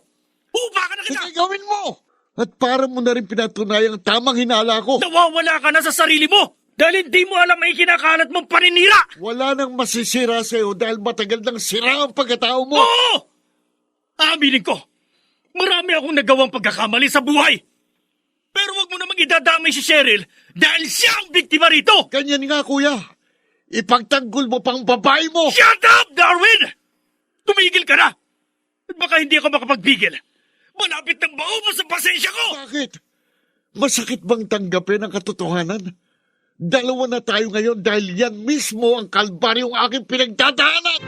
Upa ka na kita! Sige, gawin mo! At para mo na rin pinatunayang tamang hinala ko. Nawawala ka na sa sarili mo! Dahil hindi mo alam ay kinakalat mong paninira! Wala nang masisira sa'yo dahil matagal nang sira ang pagkatao mo. Oo! Aaminin ko, marami akong nagawang pagkakamali sa buhay. Pero wag mo namang idadamay si Cheryl dahil siya ang biktima rito! Ganyan nga, kuya. Ipagtanggol mo pang babae mo. Shut up, Darwin! Tumigil ka na! At baka hindi ako makapagbigil. Malapit nang maubos ang pasensya ko! Bakit? Masakit bang tanggapin ang katotohanan? Dalawa na tayo ngayon dahil yan mismo ang kalbaryong aking pinagdadaanan.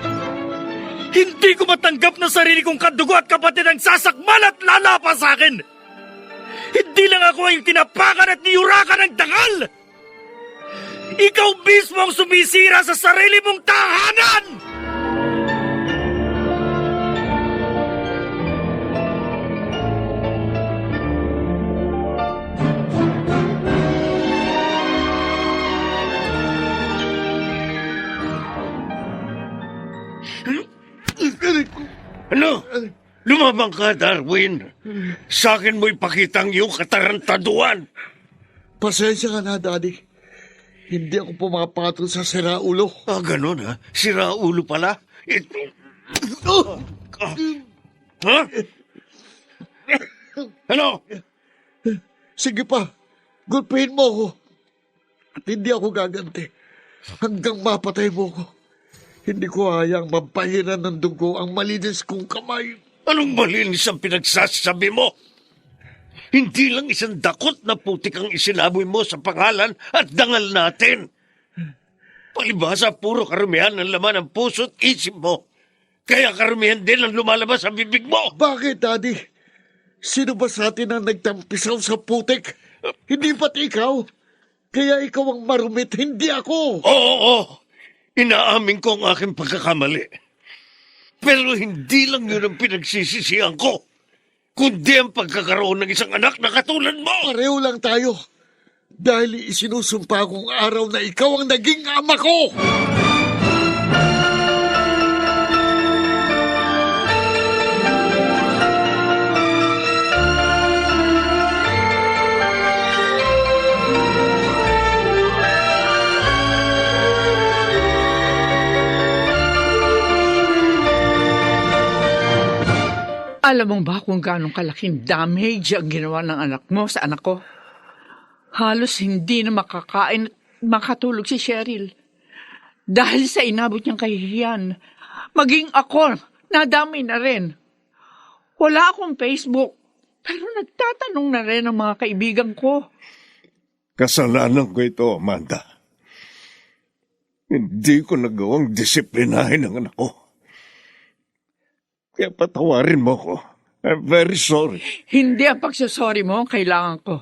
Hindi ko matanggap na sarili kong kadugo at kapatid ang sasakmal at lalapa sa akin! Hindi lang ako ang tinapakan at niyurakan ng dangal! Ikaw mismo ang sumisira sa sarili mong tahanan! Ano? Lumabang ka, Darwin. Sa akin mo ipakita ang iyong katarantaduan. Pasensya ka na, Daddy. Hindi ako pumapatol sa siraulo. Ah, ganun ha? Sira ulo pala? Ito. Ha? Ano? Sige pa, gulpihin mo ako. At hindi ako gaganti hanggang mapatay mo ko. Hindi ko hayang mabahiran ng dugo ang malinis kong kamay. Anong malinis ang pinagsasabi mo? Hindi lang isang dakot na putik ang isinaboy mo sa pangalan at dangal natin. Palibhasa, puro karumihan ng laman ng puso at isip mo. Kaya karumihan din ang lumalabas sa bibig mo. Bakit, Daddy? Sino ba sa atin ang nagtampisaw sa putik? Hindi pati ikaw. Kaya ikaw ang marumit, hindi ako. Oo. Inaamin ko ang aking pagkakamali. Pero hindi lang yun ang pinagsisisihan ko, kundi ang pagkakaroon ng isang anak na katulad mo. Pareho lang tayo. Dahil isinusumpa kong araw na ikaw ang naging ama ko. Alam mo ba kung gaano kalaking damage ang ginawa ng anak mo sa anak ko? Halos hindi na makakain at makatulog si Cheryl. Dahil sa inabot niyang kahihiyan, maging ako, nadami na rin. Wala akong Facebook, pero nagtatanong na rin ang mga kaibigan ko. Kasalanan ko ito, Amanda. Hindi ko nagawang disiplinahin ang anak ko. Kaya patawarin mo ko. I'm very sorry. Hindi ang pagsasorry mo ang kailangan ko.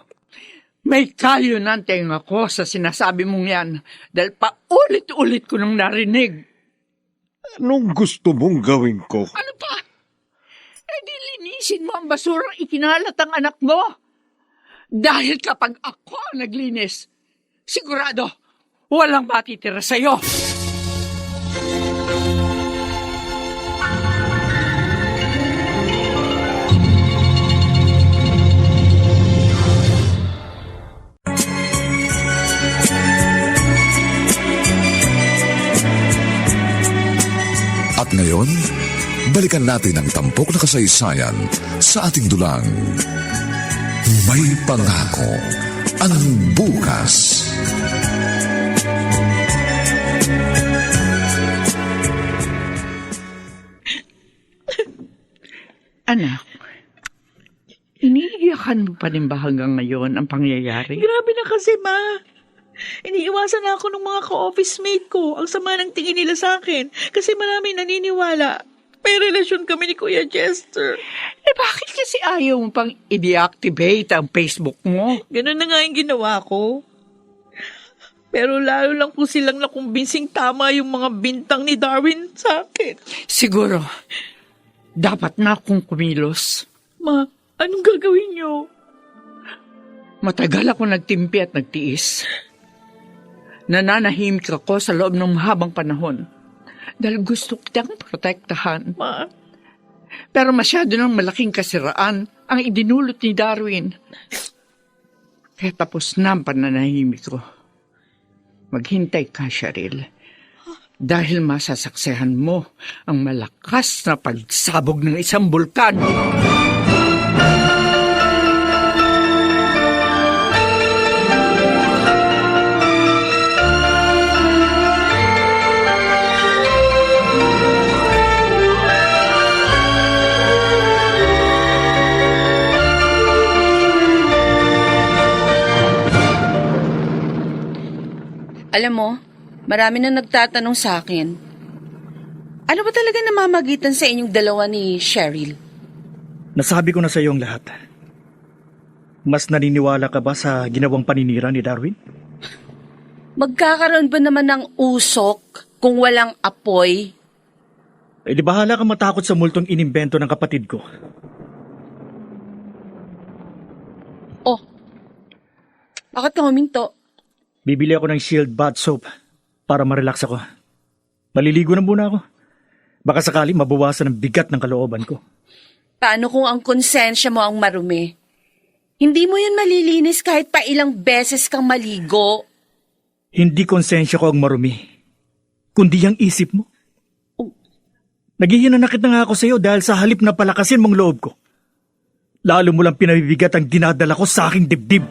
May kalyunanteng ako sa sinasabi mong yan dahil paulit-ulit ko nang narinig. Anong gusto mong gawin ko? Ano pa? Eh di linisin mo ang basurang ikinalat ang anak mo. Dahil kapag ako ang naglinis, sigurado walang matitira sa'yo. At ngayon, balikan natin ang tampok na kasaysayan sa ating dulang. May pangako ang bukas. Anak, iniiyakan mo pa rin ba hanggang ngayon ang pangyayari? Grabe na kasi, Ma. Iniiwasan na ako ng mga ka-office mate ko. Ang sama ng tingin nila sa akin kasi marami naniniwala. May relasyon kami ni Kuya Chester. Eh bakit kasi ayaw mo pang i-deactivate ang Facebook mo? Ganun na nga yung ginawa ko. Pero lalo lang po silang nakumbinsing tama yung mga bintang ni Darwin sa akin. Siguro, dapat na akong kumilos. Ma, anong gagawin niyo? Matagal ako nagtimpi at nagtiis. Nananahimik ako sa loob ng mahabang panahon dahil gusto kitang protektahan. Ma, Pero masyado ng malaking kasiraan ang idinulot ni Darwin. Kaya tapos na ang pananahimik ko. Maghintay ka, Cheryl. Dahil masasaksihan mo ang malakas na pagsabog ng isang bulkan. Alam mo, marami na nagtatanong sa akin, Ano ba talaga namamagitan sa inyong dalawa ni Cheryl? Nasabi ko na sa iyo ang lahat. Mas naniniwala ka ba sa ginawang paninira ni Darwin? Magkakaroon ba naman ng usok kung walang apoy? Eh di bahala ka matakot sa multong inimbento ng kapatid ko. Oh, bakit ka huminto? Bibili ako ng Shield bath soap para ma-relax ako. Maliligo na muna ako. Baka sakali mabawasan ang bigat ng kalooban ko. Paano kung ang konsensya mo ang marumi? Hindi mo yun malilinis kahit pa ilang beses kang maligo. Hindi konsensya ko ang marumi, kundi ang isip mo. Naghihinanakit na nga ako sa iyo dahil sa halip na palakasin mong loob ko. Lalo mo lang pinabibigat ang dinadala ko sa aking dibdib.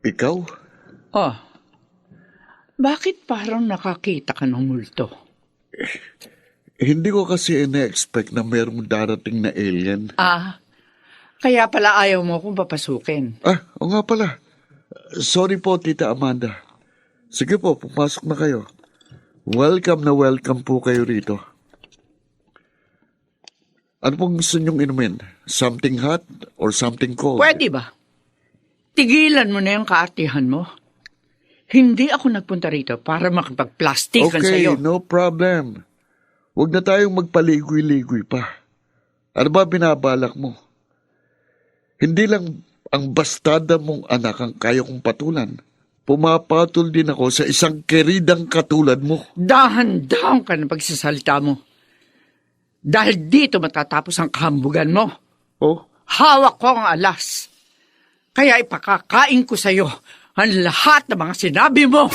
Ikaw? Oh, bakit parang nakakita ka ng multo? Hindi ko kasi ina-expect na merong darating na alien. Kaya pala ayaw mo akong papasukin. O nga pala. Sorry po, Tita Amanda. Sige po, pumasok na kayo. Welcome na welcome po kayo rito. Ano pong gusto niyong inumin? Something hot or something cold? Pwede ba? Tigilan mo na yung kaartihan mo. Hindi ako nagpunta rito para makipagplastikan sa'yo. Okay, no problem. Huwag na tayong magpaligoy-ligoy pa. Ano ba binabalak mo? Hindi lang ang bastada mong anak ang kaya kong patulan. Pumapatol din ako sa isang keridang katulad mo. Dahan-dahan ka na pagsasalita mo. Dahil dito matatapos ang kahambugan mo. Oh, Hawak ko ang alas. Kaya ipakakain ko sa'yo ang lahat ng mga sinabi mo.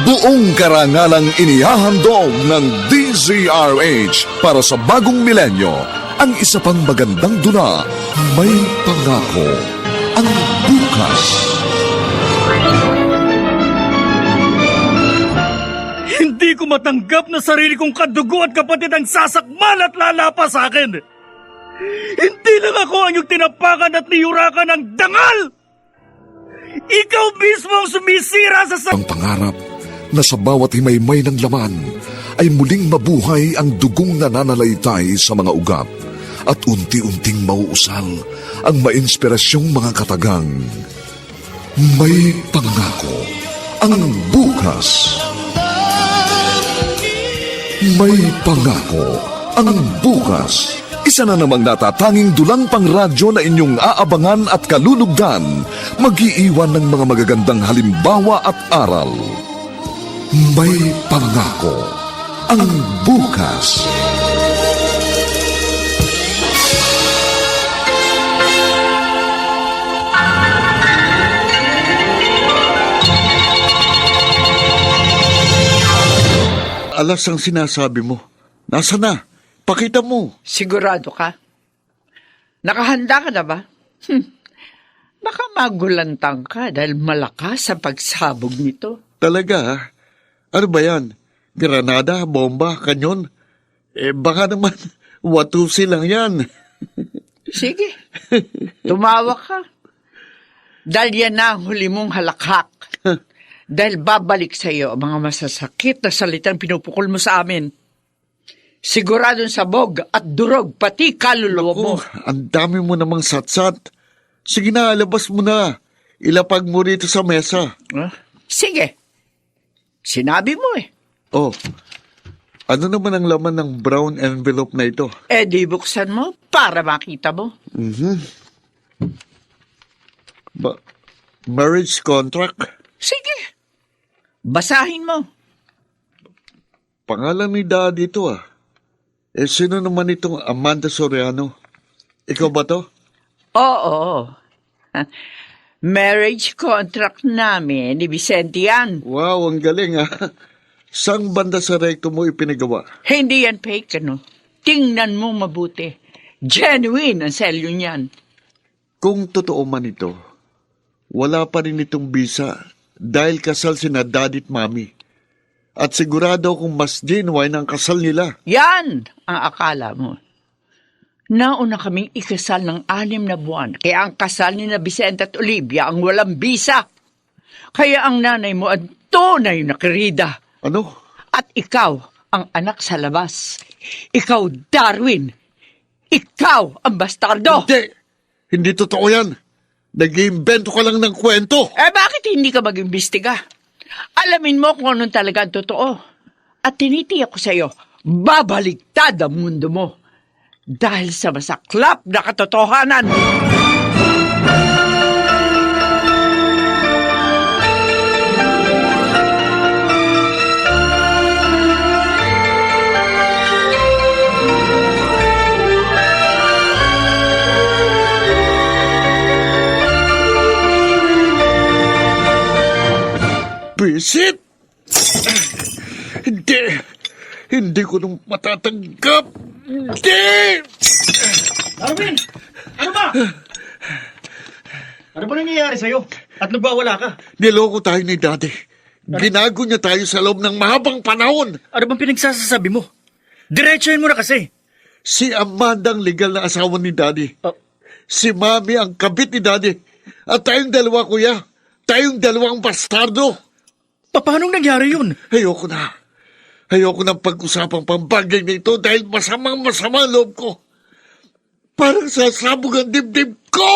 Buong karangalang inihahandog ng DZRH para sa bagong milenyo. Ang isa pang magandang dula, May Pangako ang Bukas. Hindi ko matanggap na sarili kong kadugo at kapatid ang sasakmal at lalapa sa akin. Hindi lang ako ang iyong tinapakan at niyurakan ng dangal! Ikaw mismo ang sumisira sa Ang pangarap na sa bawat himaymay ng laman ay muling mabuhay ang dugong nananalaytay sa mga ugat at unti-unting mauusal ang mainspirasyong mga katagang. May Pangako ang Bukas. May Pangako ang Bukas. Isa na namang natatanging dulang pangradyo na inyong aabangan at kalulugdan, mag-iiwan ng mga magagandang halimbawa at aral. May Pangako ang Bukas. alas ang sinasabi mo. Nasa na? Pakita mo. Sigurado ka? Nakahanda ka na ba? Baka magulantang ka dahil malakas ang pagsabog nito. Talaga, ha? Ano ba yan? Granada, bomba, kanyon? Baka naman, watusi lang yan. Sige, tumawa ka. Dahil yan na ang huli mong halakhak. Dahil babalik sa iyo ang mga masasakit na salitang pinupukol mo sa amin. Siguradong sabog at durog, pati kaluluwa mo. Ang dami mo namang satsat. Sige na, labas mo na. Ilapag mo rito sa mesa. Sige, sinabi mo eh. Oh, ano naman ang laman ng brown envelope na ito? Di buksan mo para makita mo. Marriage contract? Sige, basahin mo. Pangalan ni Daddy ito ah. Sino naman itong Amanda Soriano? Ikaw ba to? Oo. Marriage contract namin ni Vicente yan. Wow, ang galing Sang banda sa rekto mo ipinagawa? Hindi yan fake, ano? Tingnan mo mabuti. Genuine ang selyo niyan. Kung totoo man ito, wala pa rin itong bisa dahil kasal sina daddy at mami. At sigurado kung mas genuine ang kasal nila. Yan ang akala mo. Nauna kaming ikasal ng 6 na buwan, kaya ang kasal ni na Vicente at Olivia ang walang bisa. Kaya ang nanay mo ang tunay na kirida. Ano? At ikaw ang anak sa labas. Ikaw, Darwin. Ikaw ang bastardo. Hindi! Hindi totoo yan. Nag-iimbento ka lang ng kwento. Bakit hindi ka mag-imbestiga? Alamin mo kung anong talaga ang totoo. At tinitiyak ko sa iyo, babaligtad ang mundo mo. Dahil sa masaklap na katotohanan. Visit? Hindi. Hindi ko nung matatanggap. Hindi! Darwin! Ano ba? Ano ba nangyayari sa'yo? At nagwawala ka? Niloko tayo ni Daddy. Ginago niya tayo sa loob ng mahabang panahon. Ano bang pinagsasasabi mo? Diretsuhin mo na kasi. Si Amanda ang legal na asawa ni Daddy. Oh. Si Mami ang kabit ni Daddy. At tayong dalawa, kuya. Tayong dalawang bastardo. Paano nangyari yun? Ayoko na. Ayoko na pag-usapang pambagay na ito dahil masama ang loob ko. Parang sasabog ang dibdib ko!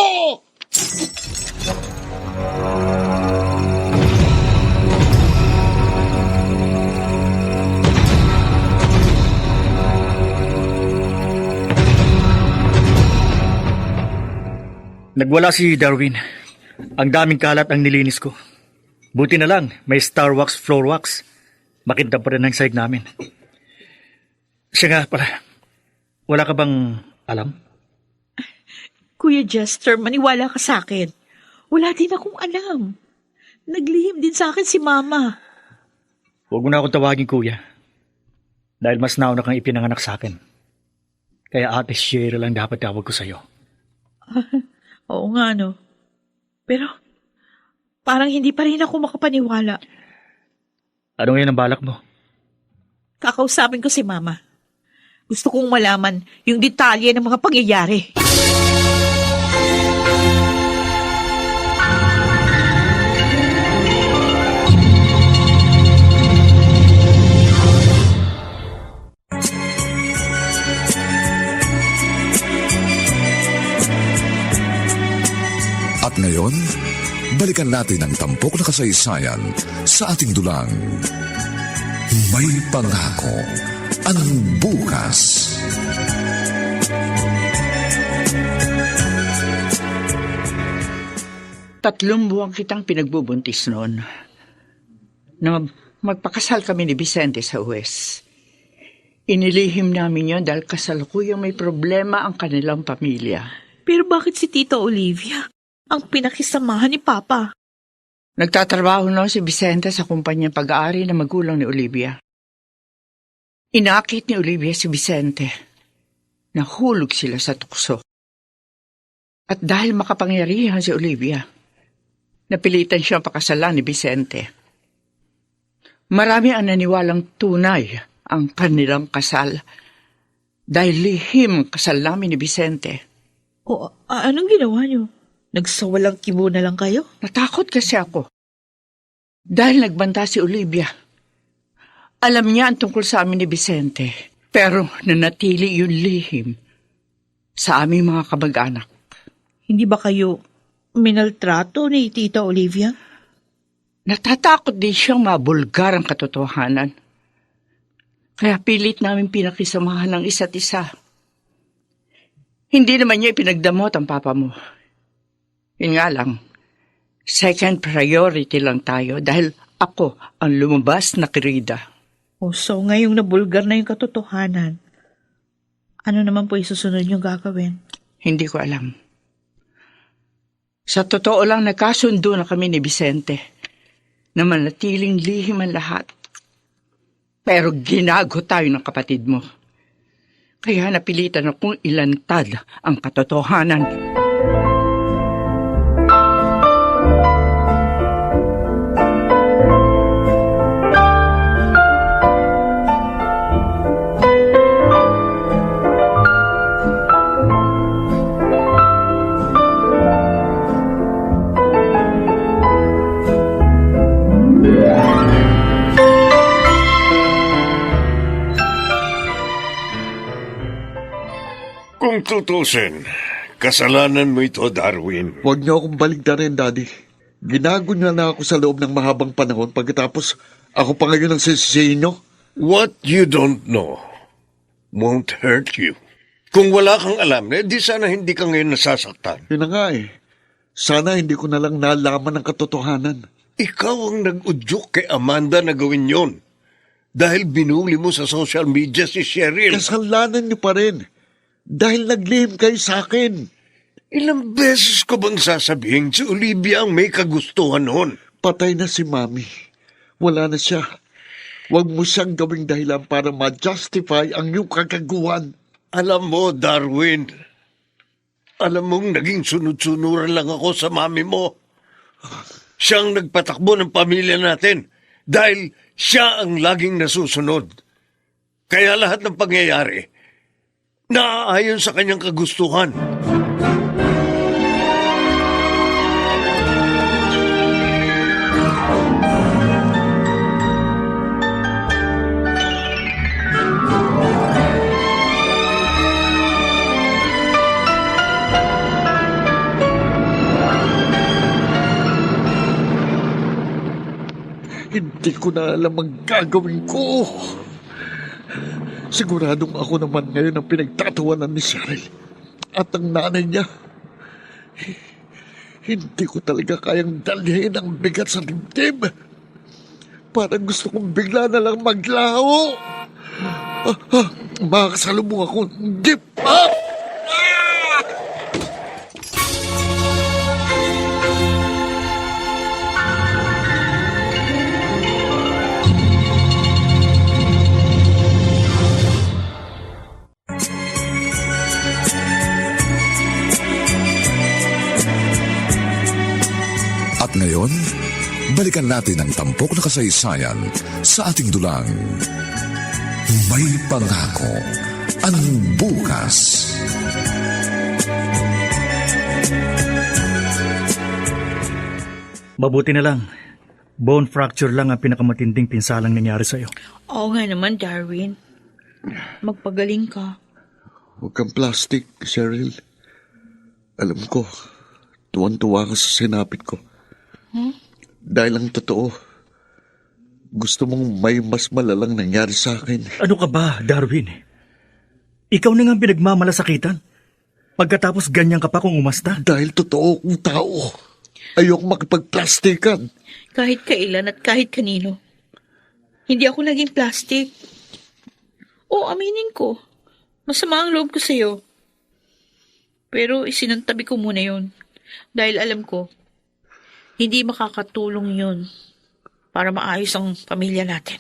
Nagwala si Darwin. Ang daming kalat ang nilinis ko. Buti na lang, may star wax, floor wax. Makintab pa rin ang sahig namin. Siya nga pala, wala ka bang alam? Kuya Jester, maniwala ka sa akin. Wala din akong alam. Naglihim din sa akin si Mama. Huwag mo na akong tawagin, kuya. Dahil mas nauna kang ipinanganak sa akin. Kaya Ate Cheryl lang dapat tawag ko sa'yo. Oo nga, no. Pero, parang hindi pa rin ako makapaniwala. Ano ngayon ang balak mo? Kakausapin ko si Mama. Gusto kong malaman yung detalye ng mga pangyayari. At ngayon, balikan natin ang tampok na kasaysayan sa ating dulang. May pangako ang bukas. Tatlong buwan kitang pinagbubuntis noon. Na magpakasal kami ni Vicente sa West. Inilihim namin yon dahil kasalukuyang may problema ang kanilang pamilya. Pero bakit si Tita Olivia ang pinakisamahan ni Papa? Nagtatrabaho na si Vicente sa kumpanyang pag-aari na magulang ni Olivia. Inakit ni Olivia si Vicente. Nahulog sila sa tukso. At dahil makapangyarihan si Olivia, napilitan siyang pakasalan ni Vicente. Marami ang naniwalang tunay ang kanilang kasal dahil lihim ang kasal namin ni Vicente. O, anong ginawa niyo? Nagsawalang kibo na lang kayo? Natakot kasi ako. Dahil nagbanta si Olivia. Alam niya ang tungkol sa amin ni Vicente, pero nanatili yung lihim sa aming mga kamag-anak. Hindi ba kayo minaltrato ni Tita Olivia? Natatakot din siyang mabulgar ang katotohanan. Kaya pilit namin pinakisamahan ng isa't isa. Hindi naman niya ipinagdamot ang papa mo. Yun nga lang, second priority lang tayo dahil ako ang lumabas na kirida. O so ngayong nabulgar na yung katotohanan, ano naman po isusunod niyong gagawin? Hindi ko alam. Sa totoo lang, nagkasundo na kami ni Vicente na manatiling lihim ang lahat. Pero ginago tayo ng kapatid mo. Kaya napilitan akong ilantad ang katotohanan. Kung tutusin, kasalanan mo ito, Darwin. Huwag niyo akong baligtarin, Daddy. Ginago niyo na ako sa loob ng mahabang panahon pagkatapos ako pa ngayon ang sisisihin niyo. What you don't know won't hurt you. Kung wala kang alam, di sana hindi ka ngayon nasasaktan. Yun na nga eh. Sana hindi ko na lang nalaman ang katotohanan. Ikaw ang nag-udyok kay Amanda na gawin yon. Dahil binuli mo sa social media si Cheryl. Kasalanan niyo pa rin. Dahil naglihim kayo sa akin. Ilang beses ko bang sasabihin si Olivia ang may kagustuhan noon? Patay na si Mami. Wala na siya. Huwag mo siyang gawing dahilan para ma-justify ang iyong kagaguhan. Alam mo, Darwin, alam mong naging sunod-sunuran lang ako sa mami mo. Siyang nagpatakbo ng pamilya natin dahil siya ang laging nasusunod. Kaya lahat ng pangyayari, naaayon sa kanyang kagustuhan. Hindi ko na alam ang gagawin ko. Siguradong ako naman ngayon ang pinagtatawanan ni Cheryl at ang nanay niya. Hindi ko talaga kayang dalhin ang bigat sa dibdib. Parang gusto kong bigla na lang maglaho. Makakasalubong ako. Dip! At ngayon, balikan natin ang tampok na kasaysayan sa ating dulang. May pangako ang bukas. Mabuti na lang. Bone fracture lang ang pinakamatinding pinsalang nangyari sa'yo. Oo nga naman, Darwin. Magpagaling ka. Huwag kang plastic, Cheryl. Alam ko, tuwan-tuwa ka sa sinapit ko. Dahil ang totoo, gusto mong may mas malalang nangyari sa akin. Ano ka ba, Darwin? Ikaw na nga ang pinagmamalasakitan. Pagkatapos ganyan ka pa kung umasta. Dahil totoo kong tao. Ayoko makipagplastikan. Kahit kailan at kahit kanino. Hindi ako naging plastic. Oo, aminin ko. Masama ang loob ko sa'yo. Pero isinantabi ko muna yun. Dahil alam ko, hindi makakatulong yun para maayos ang pamilya natin.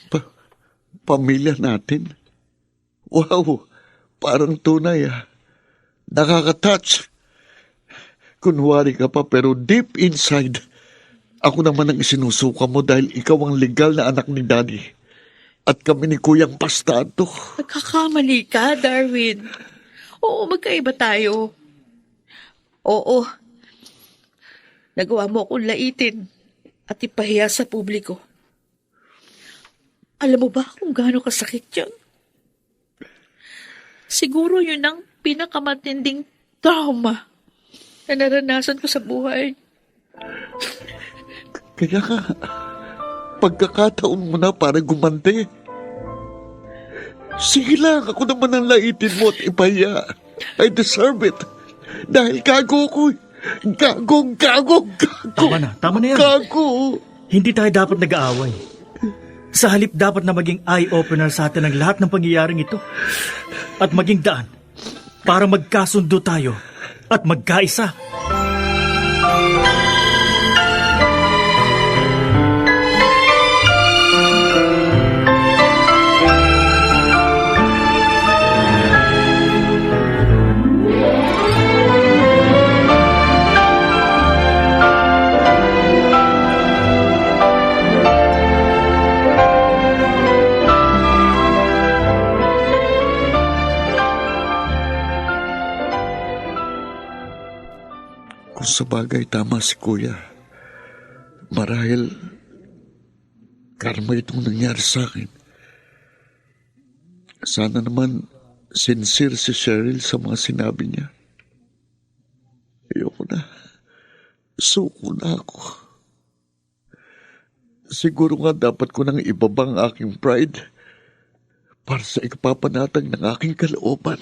Pamilya natin? Wow, parang tunay ah. Nakaka-touch. Kunwari ka pa pero deep inside, ako naman ang isinusuka mo dahil ikaw ang legal na anak ni Daddy. At kami ni Kuyang Pastado. Nagkakamali ka, Darwin. Oo, magkaiba tayo. Oo. Nagawa mo akong laitin at ipahiya sa publiko. Alam mo ba kung gaano kasakit yun? Siguro yun ang pinakamatinding trauma na naranasan ko sa buhay. Kaya nga, pagkakataon mo na para gumante. Sige lang, ako naman ang laitin mo at ipahiya. I deserve it. Dahil gago ko. Gago. Tama na yan. Gago. Hindi tayo dapat nag-aaway. Sa halip dapat na maging eye-opener sa atin ang lahat ng pangyayaring ito. At maging daan para magkasundo tayo at magkaisa. sa bagay, tama si Kuya. Marahil, karma itong nangyari sa akin. Sana naman, sincere si Cheryl sa mga sinabi niya. Ayoko na. Suko na ako. Siguro nga dapat ko nang ibaba ang aking pride para sa ikapapanatag ng aking kalooban.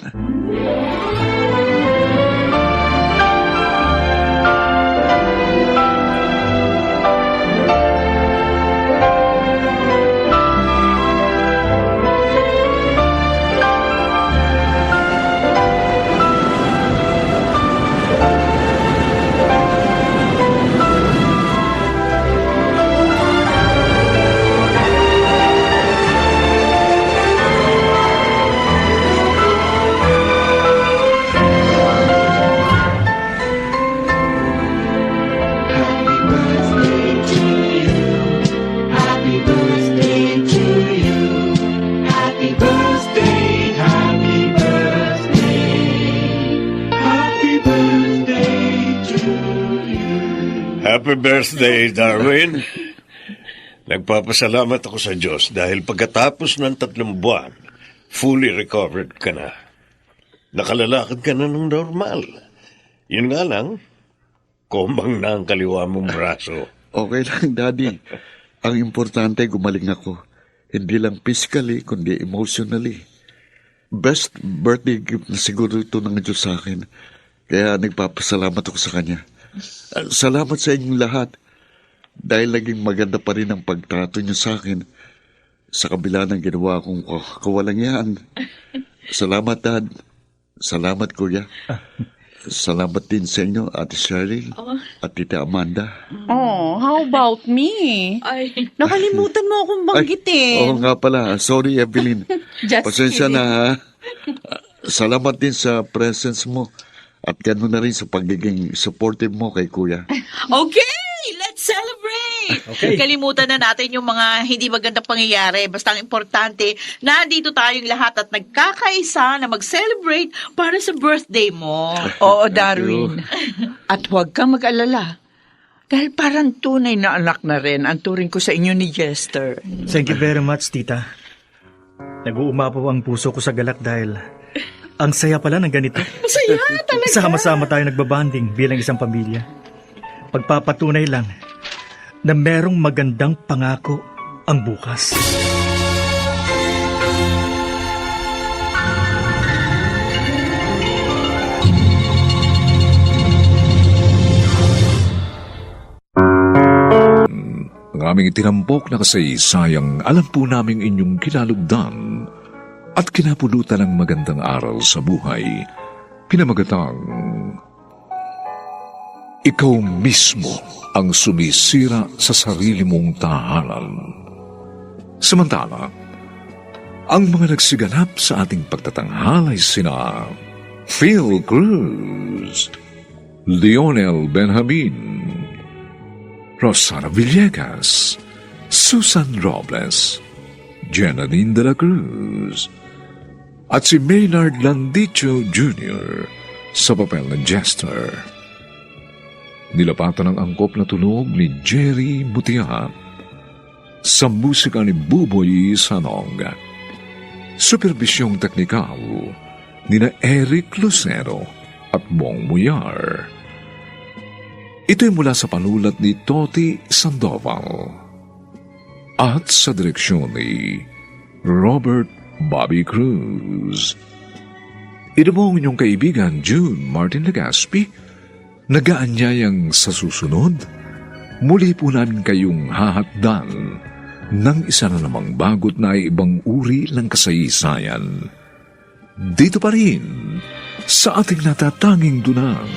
Happy birthday, Darwin. Nagpapasalamat ako sa Diyos dahil pagkatapos ng 3 buwan, fully recovered ka na. Nakalalakad ka na ng normal. Yun nga lang, kumbang na ang kaliwa mong braso. Okay lang, Daddy. Ang importante, gumaling ako. Hindi lang physically, kundi emotionally. Best birthday gift na siguro ito ng Diyos sa akin. Kaya nagpapasalamat ako sa Kanya. Salamat sa inyong lahat. Dahil naging maganda pa rin ang pagtrato niyo sa akin sa kabila ng ginawa kong kawalangyaan. Salamat, Dad. Salamat, Kuya. Salamat din sa inyo, Ate Cheryl at Tita Amanda. Oh, how about me? Ay, Nakalimutan mo akong banggitin. Oo nga pala. Sorry, Evelyn. Just Pasensya kidding. na, ha? Salamat din sa presence mo at gano'n na rin sa pagiging supportive mo kay Kuya. okay, let's celebrate! Kalimutan na natin yung mga hindi magandang pangyayari. Basta ang importante, nandito tayong lahat at nagkakaisa na mag-celebrate para sa birthday mo. Oo, Darwin. At huwag kang mag-alala. Dahil parang tunay na anak na rin ang turing ko sa inyo ni Jester. Thank you very much, tita. Nag-uumapaw ang puso ko sa galak dahil ang saya pala ng ganito. Masaya talaga. Sama-sama tayo nagbabanding bilang isang pamilya. Pagpapatunay lang na merong magandang pangako ang bukas. Ang aming itinampok na kasaysayang alam po naming inyong kinalugdan at kinapulutan ng magandang aral sa buhay. Pinamagatang, ikaw mismo ang sumisira sa sarili mong tahanan. Samantala, ang mga nagsiganap sa ating pagtatanghalay sina Phil Cruz, Lionel Benjamin, Rosana Villegas, Susan Robles, Jenaline de la Cruz, at si Maynard Landicho Jr. sa papel ng Jester. Nilapatan ang angkop na tunog ni Jerry Butia sa musika ni Buboy Sanong. Supervisyong teknikal ni na Eric Lucero at Bong Muyar. Ito'y mula sa panulat ni Toti Sandoval at sa direksyon ni Robert Bobby Cruz. Ito po ang inyong kaibigan June Martin Legaspi, nagaanyayang sa susunod, muli po namin kayong hahatdan ng isa na namang bagot na ibang uri ng kasaysayan. Dito pa rin sa ating natatanging dunang